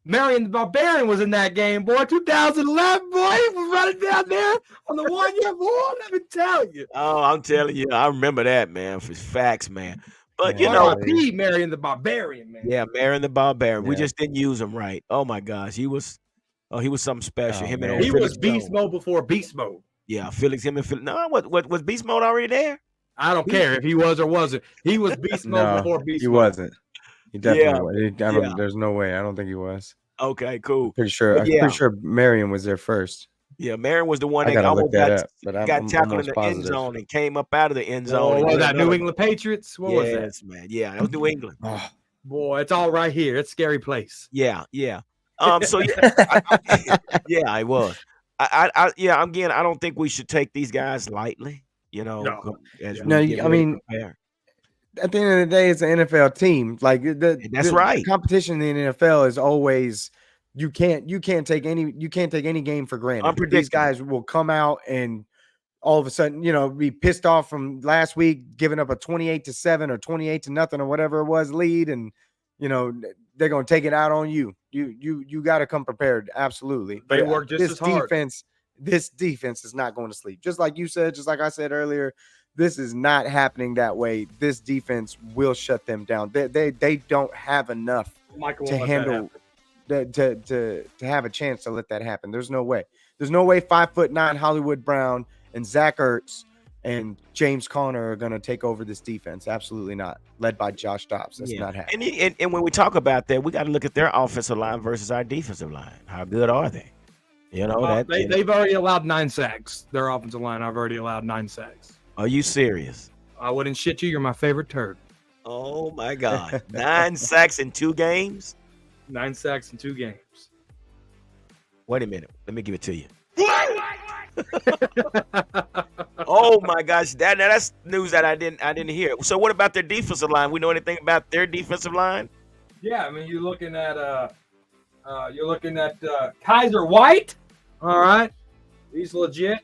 Marion the Barbarian was in that game, boy. 2011, boy. He was running down there on the 1 year, boy. Let me tell you. Oh, I'm telling you. I remember that, man, for facts, man. But, Marion the Barbarian, man. Yeah, Marion the Barbarian. Yeah. We just didn't use him right. Oh, my gosh. He was something special. He was beast mode before beast mode. Yeah, Felix. No, what was beast mode already there? I don't care if he was or wasn't. He was beast mode before beast mode. He wasn't. He definitely was. There's no way. I don't think he was. Okay, cool. I'm pretty sure Marion was there first. Yeah, Marion was the one that almost got tackled in the end zone and came up out of the end zone. Was that New England Patriots? What was that? Yes, man. Yeah, that was New England. Boy, it's all right here. It's a scary place. Yeah. So it was. Again, I don't think we should take these guys lightly. No. I mean, at the end of the day, it's an NFL team. Like that's right. The competition in the NFL is always you can't take any game for granted. These guys will come out and all of a sudden, be pissed off from last week, giving up a 28-7 or 28-0 or whatever it was lead, and they're gonna take it out on you. You got to come prepared. Absolutely. They work just as hard. This defense is not going to sleep. Just like you said, just like I said earlier, this is not happening that way. This defense will shut them down. They don't have enough to handle that to have a chance to let that happen. There's no way. There's no way 5'9" Hollywood Brown and Zach Ertz and James Conner are going to take over this defense. Absolutely not. Led by Josh Dobbs. That's not happening. And when we talk about that, we got to look at their offensive line versus our defensive line. How good are they? They've already allowed 9 sacks. Their offensive line, I've already allowed 9 sacks. Are you serious? I wouldn't shit you. You're my favorite turd. Oh, my God. 9 sacks in 2 games? 9 sacks in 2 games. Wait a minute. Let me give it to you. Oh, my gosh. That's news that I didn't hear. So what about their defensive line? We know anything about their defensive line? Yeah, I mean, you're looking at Kaiser White. All right. He's legit.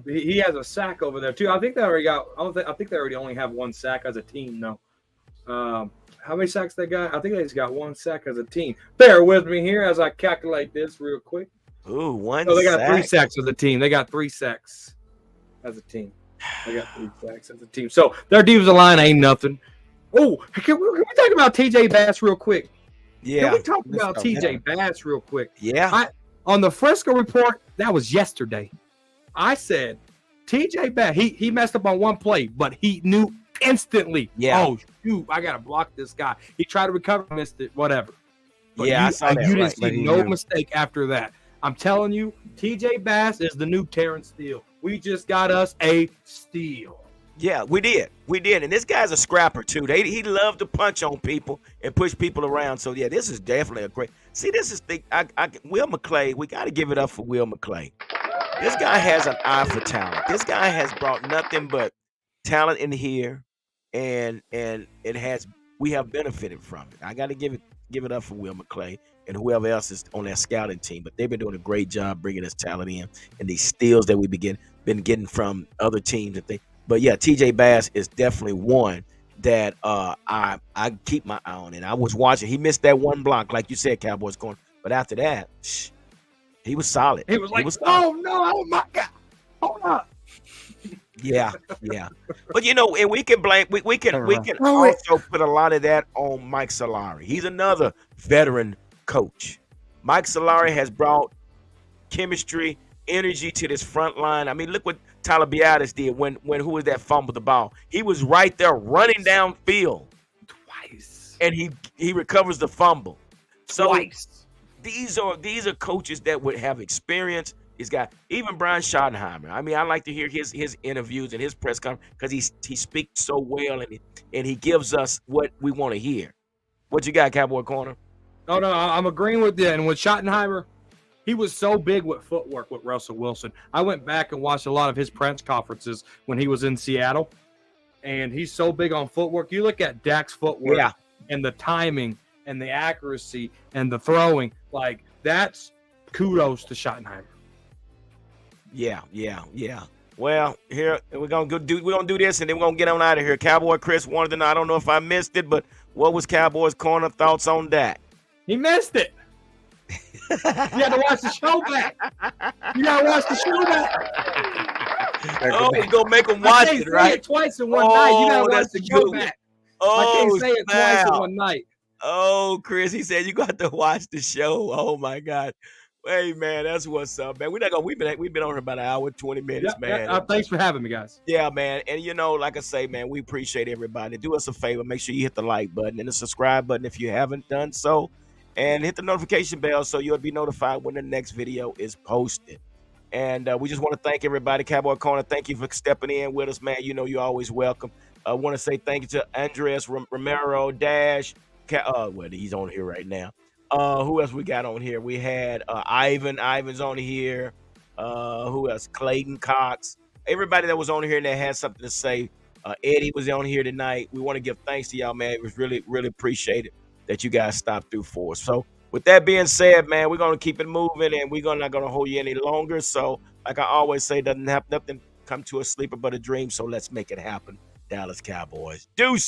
He has a sack over there too. I think they already got. I think they already only have one sack as a team. No. How many sacks they got? I think they just got one sack as a team. Bear with me here as I calculate this real quick. Ooh, one. So they got sack. 3 sacks as a team. They got 3 sacks as a team. They got 3 sacks as a team. So their defensive line ain't nothing. Oh, can we talk about TJ Bass real quick? Yeah. Can we talk about TJ Bass real quick? Yeah. On the Frisco report, that was yesterday. I said TJ Bass, he messed up on one play, but he knew instantly. Yeah. Oh shoot, I gotta block this guy. He tried to recover, missed it, whatever. But Yeah, I saw that, you didn't right, but see he no knew. mistake after that. I'm telling you, TJ Bass is the new Terrence Steele. We just got us a steal. Yeah, we did. And this guy's a scrapper too. He loved to punch on people and push people around. So yeah, this is definitely a great. See, this is Will McClay. We got to give it up for Will McClay. This guy has an eye for talent. This guy has brought nothing but talent in here, and we have benefited from it. I got to give it up for Will McClay and whoever else is on that scouting team. But they've been doing a great job bringing this talent in and these steals that we've been getting from other teams and things. But yeah, TJ Bass is definitely one that I keep my eye on. And I was watching. He missed that one block, like you said, Cowboys going. But after that, he was solid. He was like, oh no, oh my God. Hold up. Yeah. But and we can blame we can also put a lot of that on Mike Solari. He's another veteran coach. Mike Solari has brought chemistry, energy to this front line. I mean, look what Tyler Biadasz did when who was that fumbled the ball? He was right there running downfield Twice. and he recovers the fumble. So Twice. these are coaches that would have experience. He's got even Brian Schottenheimer. I mean, I like to hear his interviews and his press conference because he speaks so well and he gives us what we want to hear. What you got, Cowboy Corner? Oh no, I'm agreeing with you. And with Schottenheimer, he was so big with footwork with Russell Wilson. I went back and watched a lot of his press conferences when he was in Seattle, and he's so big on footwork. You look at Dak's footwork and the timing and the accuracy and the throwing, like that's kudos to Schottenheimer. Yeah. Well, here we're gonna do this, and then we're gonna get on out of here. Cowboy Chris wanted to know. I don't know if I missed it, but what was Cowboys Corner thoughts on Dak? He missed it. You got to watch the show back. Oh, we're gonna make him watch it, right? Say it twice in one night. You got to watch the show good. back. Oh, I can't say it twice in one night. Oh, Chris, he said you got to watch the show. Oh my God. Hey man, that's what's up, man. We've been on here about an hour, 20 minutes, man. Thanks for having me, guys. Yeah, man. And like I say, man, we appreciate everybody. Do us a favor, make sure you hit the like button and the subscribe button if you haven't done so. And hit the notification bell so you'll be notified when the next video is posted. And we just want to thank everybody. Cowboy Corner, thank you for stepping in with us, man. You're always welcome. I want to say thank you to Andres Romero Dash. Well, he's on here right now. Who else we got on here? We had Ivan. Ivan's on here. Who else? Clayton Cox. Everybody that was on here and that had something to say. Eddie was on here tonight. We want to give thanks to y'all, man. It was really, really appreciated that you guys stopped through for us. So with that being said, man, we're going to keep it moving and we're not going to hold you any longer. So like I always say, doesn't have nothing come to a sleeper but a dream. So let's make it happen. Dallas Cowboys. Deuces.